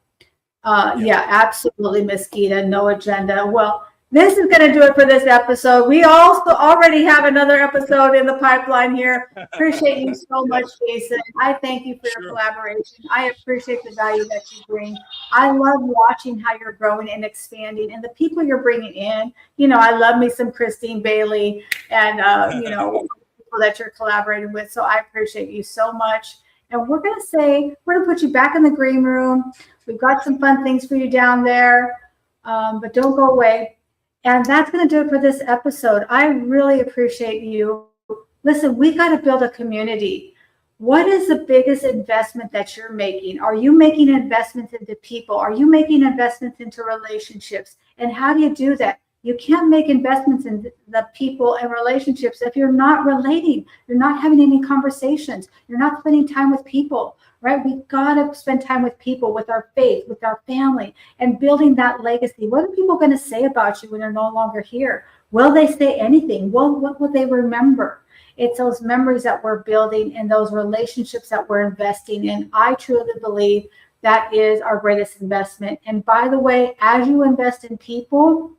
Yeah, absolutely, Miss Gita. No agenda. Well, this is going to do it for this episode. We also already have another episode in the pipeline here. Appreciate you so much, Jason. I thank you for your collaboration. I appreciate the value that you bring. I love watching how you're growing and expanding, and the people you're bringing in. I love me some Christine Bailey and, people that you're collaborating with. So I appreciate you so much. And we're going to put you back in the green room. We've got some fun things for you down there, but don't go away. And that's going to do it for this episode. I really appreciate you. Listen, we got to build a community. What is the biggest investment that you're making? Are you making investments into people? Are you making investments into relationships? And how do you do that? You can't make investments in the people and relationships if you're not relating, you're not having any conversations, you're not spending time with people, right? We got to spend time with people, with our faith, with our family, and building that legacy. What are people going to say about you when they're no longer here? Will they say anything? Well, what will they remember? It's those memories that we're building and those relationships that we're investing in. I truly believe that is our greatest investment. And by the way, as you invest in people,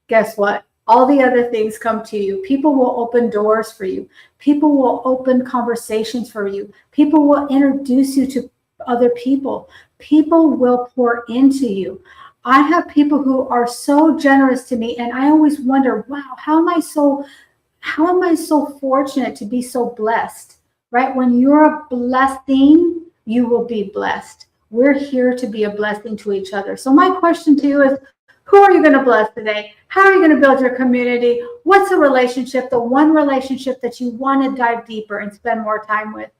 guess what? All the other things come to you. People will open doors for you. People will open conversations for you. People will introduce you to other people. People will pour into you. I have people who are so generous to me, and I always wonder, wow, how am I so fortunate to be so blessed, right? When you're a blessing, you will be blessed. We're here to be a blessing to each other. So my question to you is, who are you going to bless today? How are you going to build your community? What's the relationship, the one relationship that you want to dive deeper and spend more time with?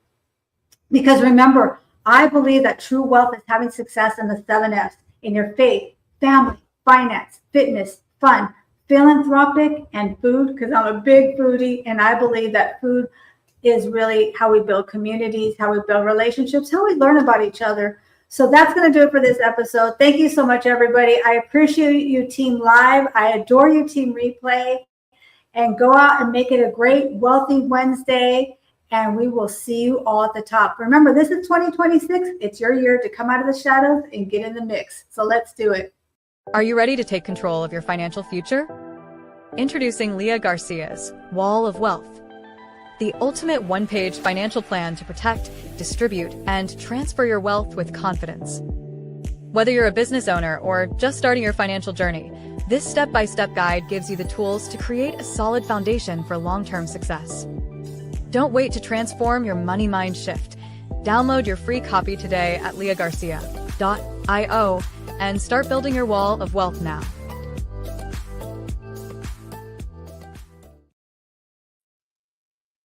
Because remember, I believe that true wealth is having success in the 7 F's, in your faith, family, finance, fitness, fun, philanthropic, and food, because I'm a big foodie, and I believe that food is really how we build communities, how we build relationships, how we learn about each other. So that's going to do it for this episode. Thank you so much, everybody. I appreciate you, Team Live. I adore you, Team Replay. And go out and make it a great, wealthy Wednesday. And we will see you all at the top. Remember, this is 2026. It's your year to come out of the shadows and get in the mix. So let's do it. Are you ready to take control of your financial future? Introducing Leah Garcia's Wall of Wealth, the ultimate one-page financial plan to protect, distribute, and transfer your wealth with confidence. Whether you're a business owner or just starting your financial journey, this step-by-step guide gives you the tools to create a solid foundation for long-term success. Don't wait to transform your money mind shift. Download your free copy today at leahgarcia.io and start building your wall of wealth now.